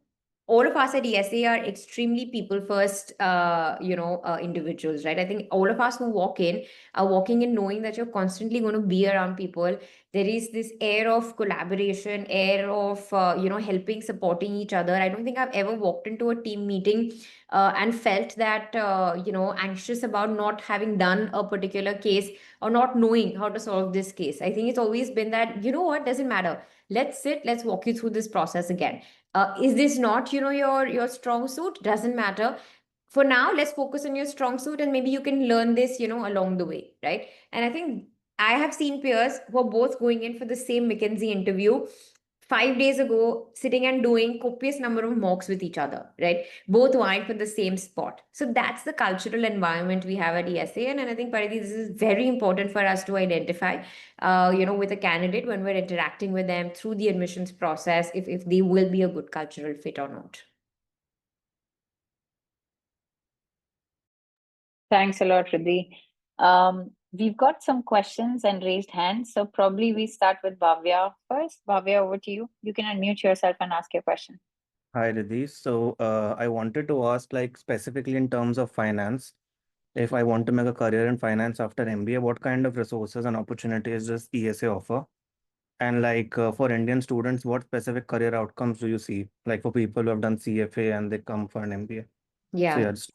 all of us at ESA are extremely people first, individuals, right? I think all of us who walk in are walking in knowing that you're constantly going to be around people. There is this air of collaboration, air of, helping, supporting each other. I don't think I've ever walked into a team meeting and felt that, anxious about not having done a particular case or not knowing how to solve this case. I think it's always been that, doesn't matter. Let's sit, let's walk you through this process again. Is this not, your strong suit? Doesn't matter. For now, let's focus on your strong suit, and maybe you can learn this, along the way, right? And I think I have seen peers who are both going in for the same McKinsey interview 5 days ago, sitting and doing copious number of mocks with each other, right? Both vying for the same spot. So that's the cultural environment we have at ESA. And I think, Paridhi, this is very important for us to identify, with a candidate when we're interacting with them through the admissions process, if they will be a good cultural fit or not. Thanks a lot, Ridhi. We've got some questions and raised hands. So probably we start with Bhavya first. Bhavya, over to you. You can unmute yourself and ask your question. Hi, Ridhi. So, I wanted to ask, like, specifically in terms of finance, if I want to make a career in finance after MBA, what kind of resources and opportunities does ESA offer? And like for Indian students, what specific career outcomes do you see? Like for people who have done CFA and they come for an MBA. So Yeah. yeah, just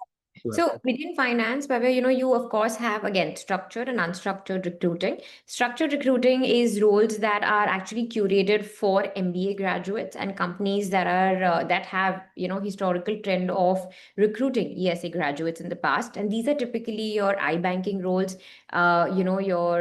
So within finance, Bhavya, you of course have, again, structured and unstructured recruiting. Structured recruiting is roles that are actually curated for MBA graduates and companies that are that have, historical trend of recruiting ESA graduates in the past. And these are typically your iBanking roles, your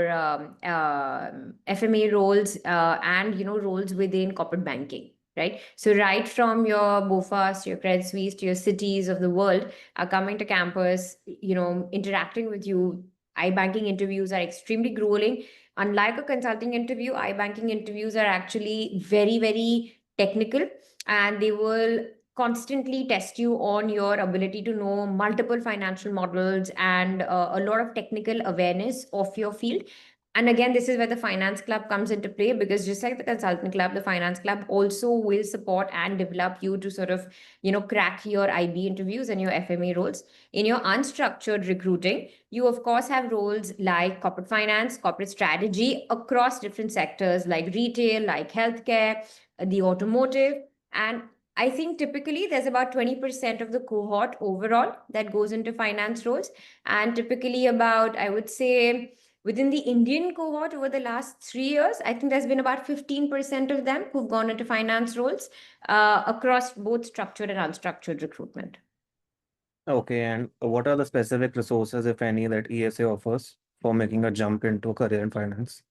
FMA roles, and, roles within corporate banking. Right. So right from your BOFAs, your Credit Suisse, to your cities of the world are coming to campus, interacting with you. iBanking interviews are extremely grueling. Unlike a consulting interview, iBanking interviews are actually very, very technical, and they will constantly test you on your ability to know multiple financial models and a lot of technical awareness of your field. And again, this is where the finance club comes into play, because just like the consultant club, the finance club also will support and develop you to sort of, crack your IB interviews and your FMA roles. In your unstructured recruiting, you of course have roles like corporate finance, corporate strategy across different sectors like retail, like healthcare, the automotive, and I think typically there's about 20% of the cohort overall that goes into finance roles. And typically about, I would say, within the Indian cohort over the last 3 years, I think there's been about 15% of them who've gone into finance roles across both structured and unstructured recruitment. Okay, and what are the specific resources, if any, that ESA offers for making a jump into a career in finance?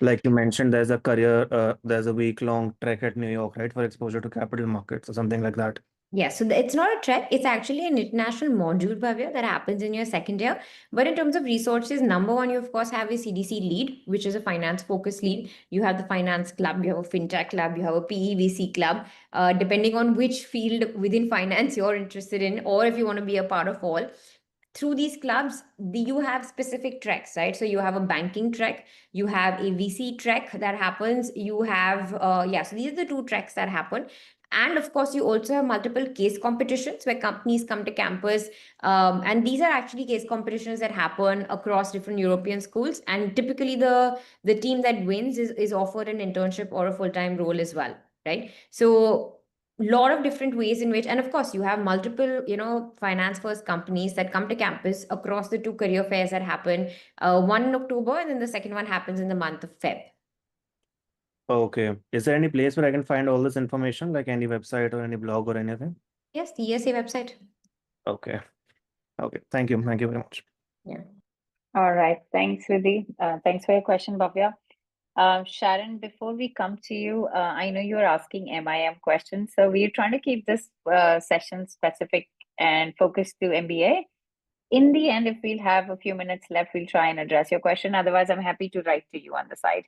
Like you mentioned, there's a week-long trek at New York, right, for exposure to capital markets or something like that. Yeah, so it's not a trek. It's actually an international module, Bhavya, that happens in your second year. But in terms of resources, number one, you of course have a CDC lead, which is a finance focused lead. You have the finance club, you have a fintech club, you have a PEVC club. Depending on which field within finance you're interested in, or if you want to be a part of all. Through these clubs, you have specific treks, right? So you have a banking trek, you have a VC trek that happens, you have, so these are the two treks that happen. And of course, you also have multiple case competitions where companies come to campus. And these are actually case competitions that happen across different European schools. And typically the team that wins is offered an internship or a full-time role as well, right? So lot of different ways in which, and of course you have multiple finance first companies that come to campus across the two career fairs that happen, one in October and then the second one happens in the month of Feb. Okay. Is there any place where I can find all this information, like any website or any blog or anything? Yes, the ESA website. Okay. Okay. Thank you. Thank you very much. Yeah. All right. Thanks, Ridhi. Thanks for your question, Bhavya. Sharon, before we come to you, I know you're asking MIM questions. So we're trying to keep this session specific and focused to MBA. In the end, if we'll have a few minutes left, we'll try and address your question. Otherwise, I'm happy to write to you on the side.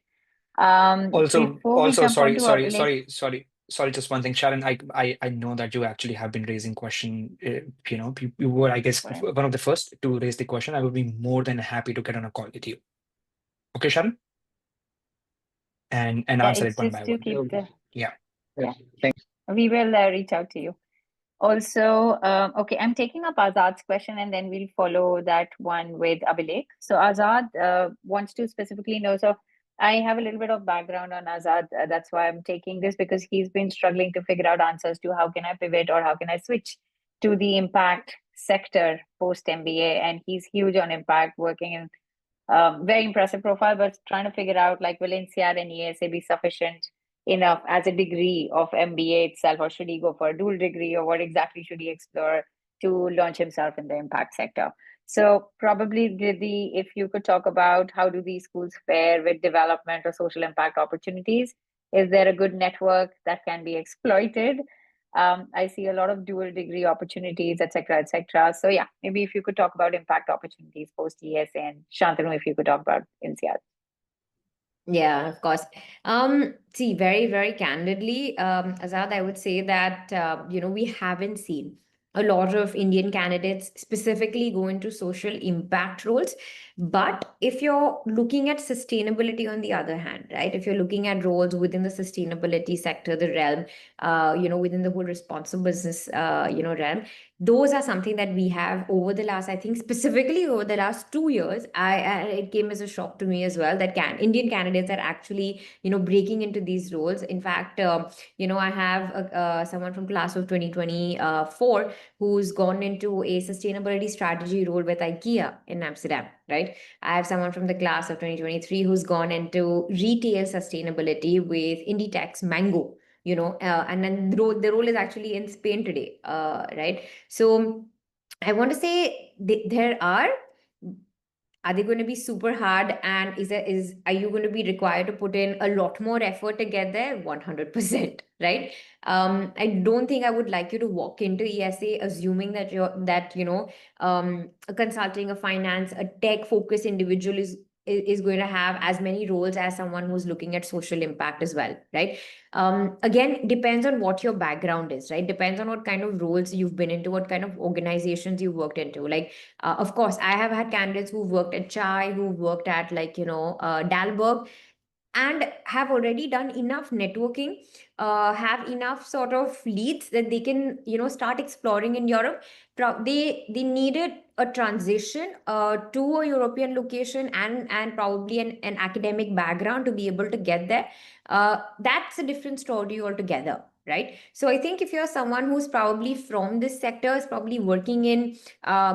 Before we jump sorry, onto sorry, just one thing, Sharon. I know that you actually have been raising question. You were, I guess, Right. one of the first to raise the question. I would be more than happy to get on a call with you. Okay, Sharon? And answer it it's one just by to one. keep the Yeah. Thanks. we will reach out to you. Also, okay, I'm taking up Azad's question and then we'll follow that one with Abhilek. So Azad wants to specifically know, so I have a little bit of background on Azad. That's why I'm taking this, because he's been struggling to figure out answers to how can I pivot or how can I switch to the impact sector post MBA. And he's huge on impact, working in very impressive profile, but trying to figure out like, will INSEAD and ESA be sufficient enough as a degree of MBA itself, or should he go for a dual degree, or what exactly should he explore to launch himself in the impact sector? So probably, Ridhi, if you could talk about how do these schools fare with development or social impact opportunities? Is there a good network that can be exploited? I see a lot of dual degree opportunities, etc., etc. So yeah, maybe if you could talk about impact opportunities post ESA, and Shantanu, if you could talk about INSEAD. Yeah, of course. See, very, very candidly, Azad, I would say that, we haven't seen a lot of Indian candidates specifically go into social impact roles. But if you're looking at sustainability on the other hand, right, if you're looking at roles within the sustainability sector, the realm, within the whole responsible business, realm, those are something that we have over the last, I think specifically over the last 2 years, it came as a shock to me as well that Indian candidates are actually, breaking into these roles. In fact, I have someone from class of 2024 who's gone into a sustainability strategy role with IKEA in Amsterdam, right? I have someone from the class of 2023 who's gone into retail sustainability with Inditex Mango, and then the role is actually in Spain today, right? So I want to say are they going to be super hard, and are you going to be required to put in a lot more effort to get there? 100%, right? I don't think I would like you to walk into ESA assuming that a consulting, a finance, a tech focused individual is going to have as many roles as someone who's looking at social impact as well, right? Again, depends on what your background is, right? Depends on what kind of roles you've been into, what kind of organizations you've worked into. Like, of course, I have had candidates who've worked at Chai, who've worked at Dalberg, and have already done enough networking, have enough sort of leads that they can, start exploring in Europe. They needed a transition to a European location and probably an academic background to be able to get there. That's a different story altogether, right? So I think if you're someone who's probably from this sector, is probably working in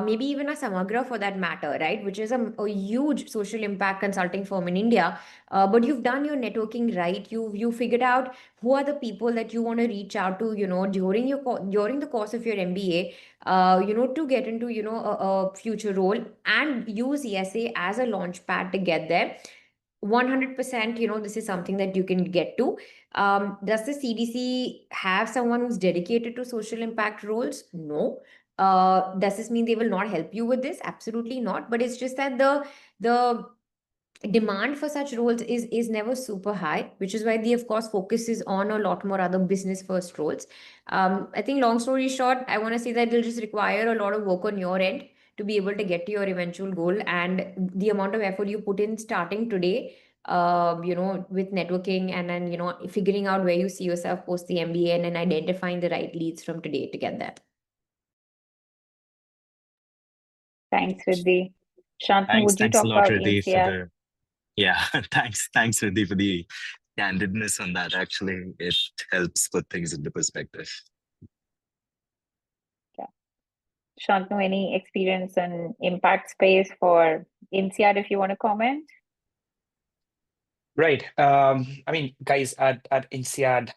maybe even a Samagra for that matter, right, which is a huge social impact consulting firm in India, but you've done your networking right, you figured out who are the people that you want to reach out to, during the course of your MBA, to get into, a future role, and use ESA as a launch pad to get there. 100%, this is something that you can get to. Does the CDC have someone who's dedicated to social impact roles? No. Does this mean they will not help you with this? Absolutely not. But it's just that the demand for such roles is never super high, which is why the, of course, focus is on a lot more other business first roles. I think, long story short, I want to say that it'll just require a lot of work on your end to be able to get to your eventual goal, and the amount of effort you put in starting today, with networking, and then, figuring out where you see yourself post the MBA, and then identifying the right leads from today to get that. Thanks, Ridhi. Shantanu, Thanks, would you thanks a talk lot, about Ridhi, for INSEAD? the yeah. Thanks, Ridhi, for the candidness on that. Actually, it helps put things into perspective. Shantanu, any experience in impact space for INSEAD, if you want to comment? Right. I mean, guys, at INSEAD,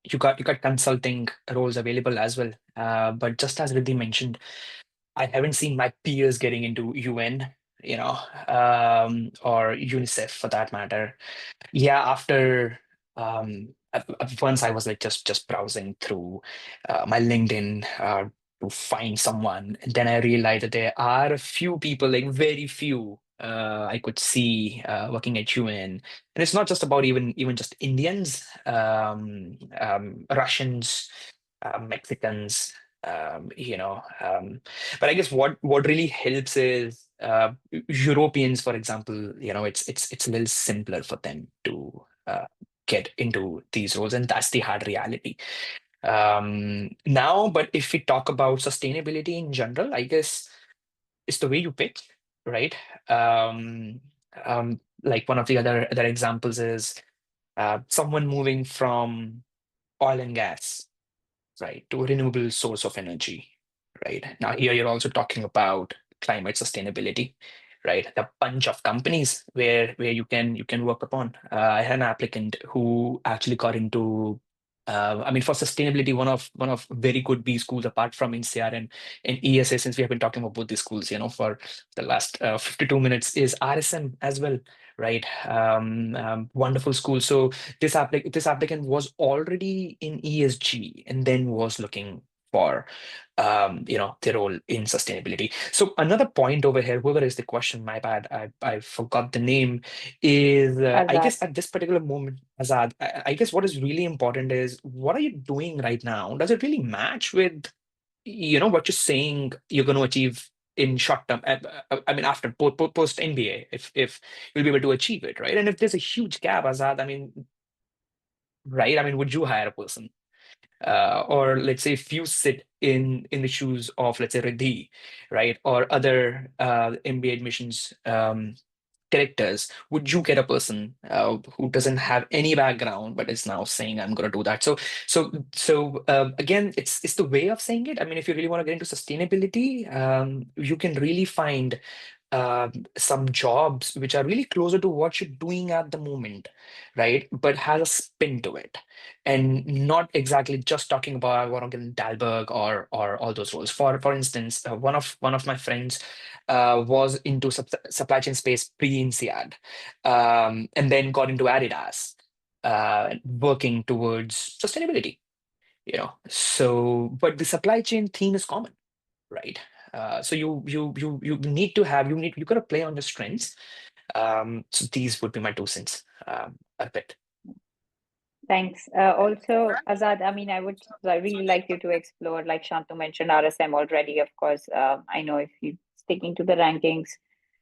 you got consulting roles available as well. But just as Riddhi mentioned, I haven't seen my peers getting into UN, or UNICEF for that matter. Yeah, after once I was like just browsing through my LinkedIn to find someone, and then I realized that there are a few people, like very few, I could see working at UN, and it's not just about even just Indians, Russians, Mexicans, but I guess what really helps is Europeans, for example. It's a little simpler for them to get into these roles, and that's the hard reality now. But if we talk about sustainability in general, I guess it's the way you pitch, right? Like one of the other examples is someone moving from oil and gas, right, to a renewable source of energy, right? Now here you're also talking about climate sustainability, right? The bunch of companies where you can work upon. I had an applicant who actually got into I mean, for sustainability, one of very good B schools apart from INSEAD and ESA, since we have been talking about both these schools, for the last 52 minutes, is RSM as well, right? Wonderful school. So this applicant was already in ESG and then was looking for their role in sustainability. So another point over here, whoever is the question, my bad, I forgot the name, is I Azad. guess at this particular moment, Azad, I guess what is really important is, what are you doing right now? Does it really match with what you're saying you're going to achieve in short term? I mean, after post MBA, if you'll be able to achieve it, right? And if there's a huge gap, Azad, I mean, right? I mean, would you hire a person? Or let's say if you sit in the shoes of, let's say, Riddhi, right, or other MBA admissions directors, would you get a person who doesn't have any background but is now saying, I'm going to do that? So again, it's the way of saying it. I mean, if you really want to get into sustainability, you can really find some jobs which are really closer to what you're doing at the moment, right? But has a spin to it, and not exactly just talking about I want to get in Dalberg or all those roles. For instance, one of my friends was into supply chain space pre-INSEAD, and then got into Adidas, working towards sustainability. So, but the supply chain theme is common, right? So you need to have you got to play on your strengths. So these would be my 2 cents a bit. Thanks. Also, Azad, I mean, I would really like you to explore, like Shantu mentioned, RSM already, of course. I know if you're sticking to the rankings,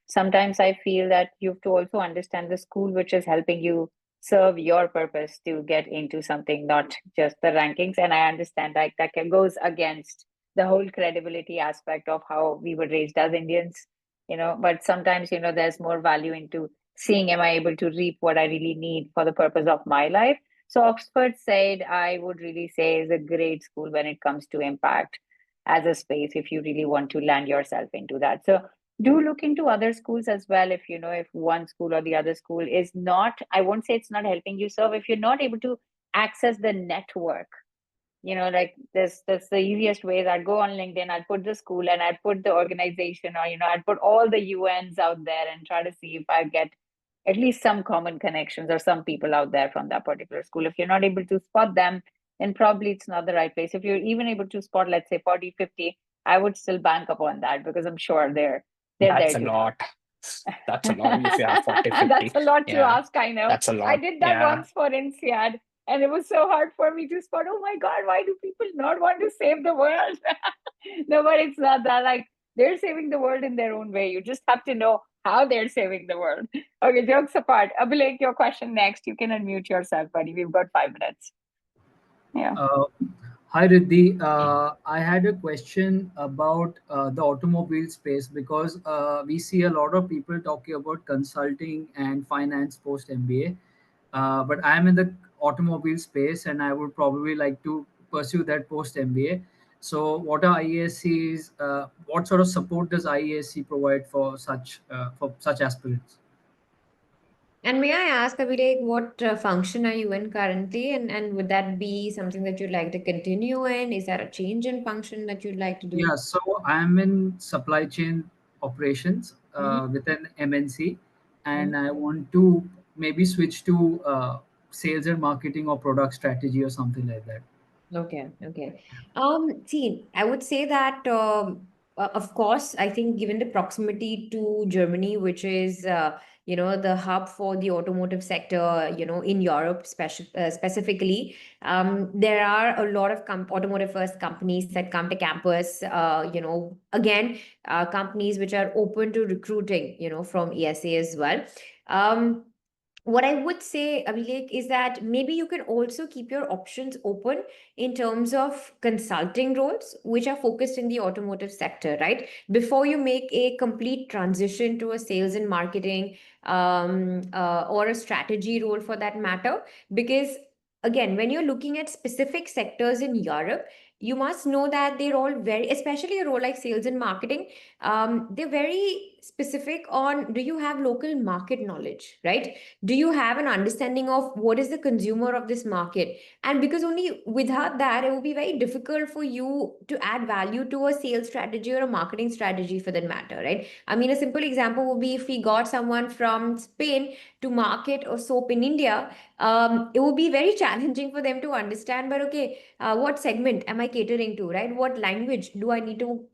sometimes I feel that you have to also understand the school which is helping you serve your purpose to get into something, not just the rankings. And I understand that goes against the whole credibility aspect of how we were raised as Indians, but sometimes, there's more value into seeing, am I able to reap what I really need for the purpose of my life? So Oxford Said, I would really say, is a great school when it comes to impact as a space, if you really want to land yourself into that. So do look into other schools as well. If you know, if one school or the other school is not, I won't say it's not helping you serve, if you're not able to access the network, like that's the easiest way is I'd go on LinkedIn, I'd put the school and I'd put the organization, or I'd put all the UNs out there and try to see if I get at least some common connections or some people out there from that particular school. If you're not able to spot them, then probably it's not the right place. If you're even able to spot, let's say 40, 50, I would still bank upon that, because I'm sure they're That's there a to lot. That's a lot if you have 40, 50. That's a lot to Yeah, ask, I know. that's a lot. I did that Yeah. once for INSEAD, and it was so hard for me to spot, oh my God, why do people not want to save the world? No, but it's not that. Like, they're saving the world in their own way. You just have to know how they're saving the world. Okay, jokes apart. Abhilek, your question next. You can unmute yourself, buddy. We've got 5 minutes. Yeah. Hi, Riddhi. I had a question about the automobile space, because we see a lot of people talking about consulting and finance post MBA. But I'm in the automobile space and I would probably like to pursue that post MBA. So, what are IESCs? What sort of support does IESC provide for such aspirants? And may I ask, Abhishek, what function are you in currently? And would that be something that you'd like to continue in? Is there a change in function that you'd like to do? Yeah, so I'm in supply chain operations Mhm. with an MNC, and I want to maybe switch to sales and marketing or product strategy or something like that. Okay, okay. See, I would say that, of course, I think given the proximity to Germany, which is, the hub for the automotive sector, in Europe, specifically, there are a lot of automotive first companies that come to campus, again, companies which are open to recruiting, from ESA as well. What I would say, Abhilek, is that maybe you can also keep your options open in terms of consulting roles, which are focused in the automotive sector, right? Before you make a complete transition to a sales and marketing or a strategy role for that matter. Because again, when you're looking at specific sectors in Europe, you must know that they're all very, especially a role like sales and marketing, they're very specific on, do you have local market knowledge, right? Do you have an understanding of what is the consumer of this market? And because only without that, it will be very difficult for you to add value to a sales strategy or a marketing strategy for that matter, right? I mean, a simple example would be if we got someone from Spain to market a soap in India, it would be very challenging for them to understand, but okay, what segment am I catering to, right? What language do I need to,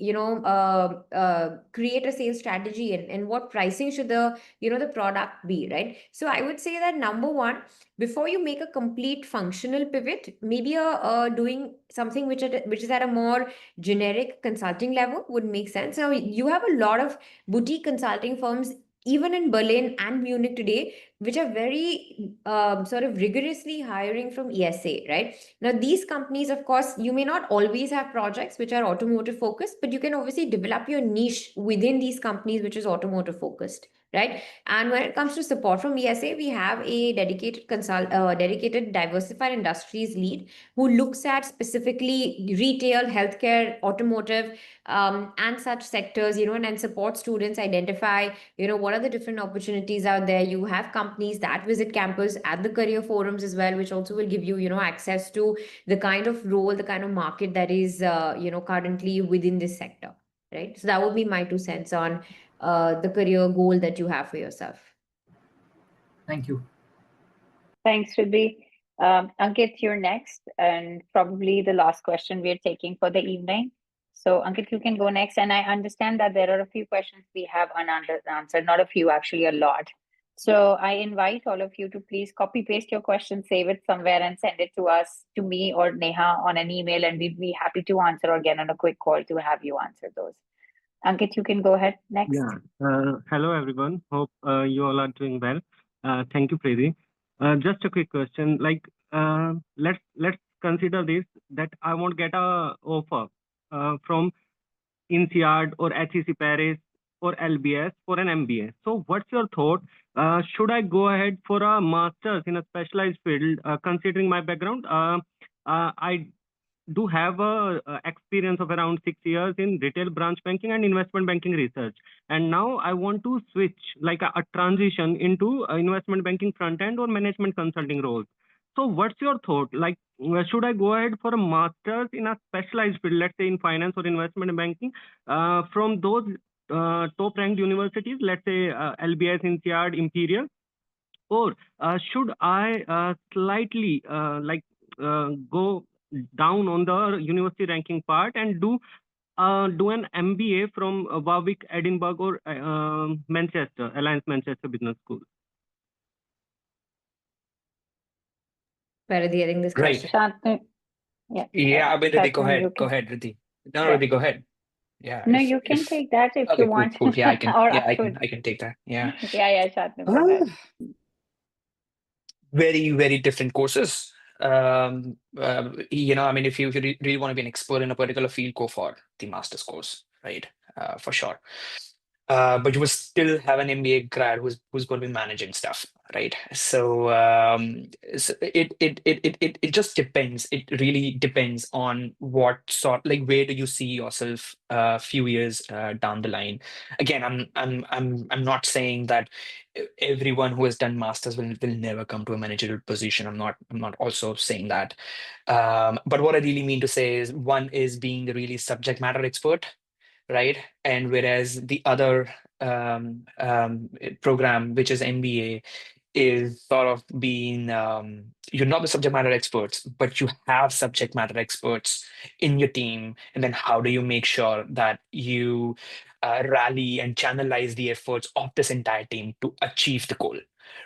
create a sales strategy in, and what pricing should the product be, right? So I would say that number one, before you make a complete functional pivot, maybe doing something which is at a more generic consulting level would make sense. Now you have a lot of boutique consulting firms even in Berlin and Munich today, which are very sort of rigorously hiring from ESA, right? Now, these companies, of course, you may not always have projects which are automotive focused, but you can obviously develop your niche within these companies, which is automotive focused, right? And when it comes to support from ESA, we have a dedicated diversified industries lead who looks at specifically retail, healthcare, automotive, and such sectors, and support students identify, what are the different opportunities out there. You have companies that visit campus at the career forums as well, which also will give you, access to the kind of role, the kind of market that is, currently within this sector, right? So that would be my 2 cents on the career goal that you have for yourself. Thank you. Thanks, Ridhi. Ankit, you're next, and probably the last question we're taking for the evening. So, Ankit, you can go next. And I understand that there are a few questions we have unanswered, not a few, actually, a lot. So, I invite all of you to please copy paste your question, save it somewhere, and send it to us, to me or Neha on an email, and we'd be happy to answer, or again on a quick call to have you answer those. Ankit, you can go ahead next. Yeah. Hello, everyone. Hope you all are doing well. Thank you, Preeti. Just a quick question. Like, let's consider this, that I won't get a offer from INSEAD or HEC Paris or LBS for an MBA. So what's your thought? Should I go ahead for a master's in a specialized field, considering my background? I do have a experience of around 6 years in retail branch banking and investment banking research. And now I want to switch, like a transition into investment banking front end or management consulting roles. So what's your thought? Like, should I go ahead for a master's in a specialized field, let's say in finance or investment banking, from those top ranked universities, let's say LBS, INSEAD, Imperial? Or should I slightly go down on the university ranking part and do an MBA from Warwick, Edinburgh, or Manchester, Alliance Manchester Business School? Paridhi, I think this Right. question. Shantanu, yeah. Yeah, I mean, Ridhi, go Shantanu, ahead. you Go can. ahead, Ridhi. No, Yeah. Ridhi, go ahead. Yeah. No, if- you can if- take that if Okay, you cool, want. cool. Yeah, I can. Or Yeah, I Ashwin. can take that. Yeah. Yeah, Shantanu, go ahead. Very, very different courses. I mean, if you really want to be an expert in a particular field, go for the master's course, right? For sure. But you will still have an MBA grad who's going to be managing stuff, right? So, it just depends. It really depends on what sort, like, where do you see yourself a few years down the line. Again, I'm not saying that everyone who has done masters will never come to a managerial position. I'm not also saying that. But what I really mean to say is, one is being the really subject matter expert, right? And whereas the other program, which is MBA, is sort of being you're not the subject matter experts, but you have subject matter experts in your team. And then how do you make sure that you rally and channelize the efforts of this entire team to achieve the goal?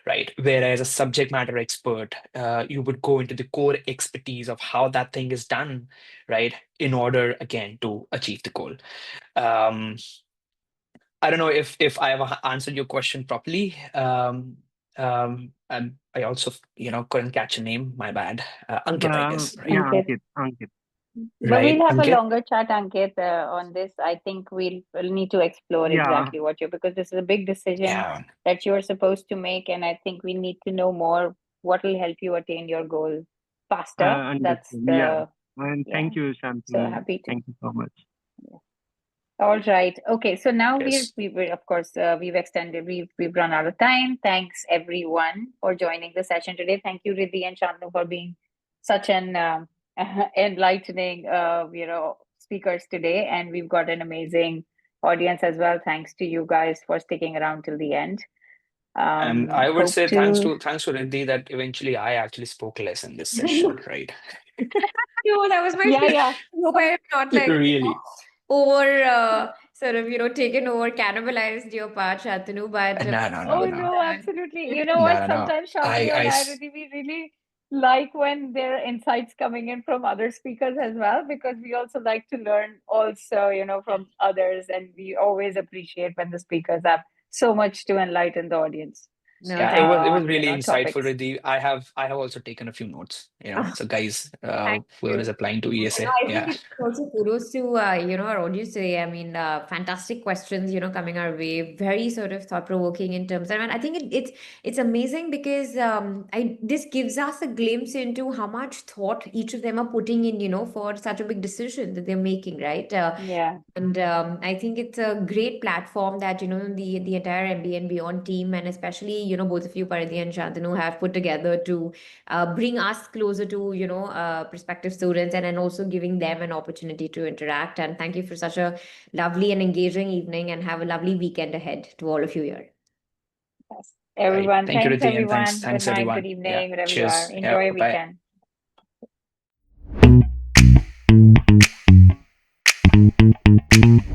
Right. Whereas a subject matter expert, you would go into the core expertise of how that thing is done, right? In order, again, to achieve the goal. I don't know if I have answered your question properly. And I also, couldn't catch a name. My bad. Ankit, I guess, right? Yeah, Ankit. Ankit. But Right, we'll have a Ankit? longer chat, Ankit, on this. I think we'll need to explore Yeah. exactly what because this is a big decision Yeah. that you're supposed to make, and I think we need to know more what will help you attain your goal faster. That's Understood. the Yeah. And yeah. thank you, So Shantanu. happy to. Thank you so much. All right. Okay. So now Yes. we're of course we've extended. We've run out of time. Thanks everyone for joining the session today. Thank you, Ridhi and Shantanu, for being such an enlightening speakers today, and we've got an amazing audience as well. Thanks to you guys for sticking around till the end. And I would Hope say thanks to. to Ridhi that eventually I actually spoke less in this session, right? No, that was my Yeah, feeling. yeah. I hope I have not Really. over sort of taken over, cannibalized your part, Shantanu. But Oh No. no, absolutely. You know what? No. Sometimes Shantanu I and I s- really, we really like when there are insights coming in from other speakers as well, because we also like to learn also, from others, and we always appreciate when the speakers have so much to enlighten the audience. no, Yeah, thank it was on, really insightful, topics. Ridhi. I have also taken a few notes, Oh, So guys, thank whoever you. is applying to No, ESA, I yeah. think it's also kudos to our audience today. I mean, fantastic questions, coming our way. Very sort of thought-provoking in terms. And I think it's amazing because this gives us a glimpse into how much thought each of them are putting in, for such a big decision that they're making, right? Yeah. And I think it's a great platform that the entire MBA and Beyond team, and especially both of you, Paridhi and Shantanu, have put together to bring us closer to prospective students, and then also giving them an opportunity to interact. And thank you for such a lovely and engaging evening, and have a lovely weekend ahead to all of you here. Yes. Right. Everyone, Thank you, thanks Ridhi, and everyone. thanks Good night, everyone. good evening, wherever you Cheers. are. Enjoy your Bye. weekend.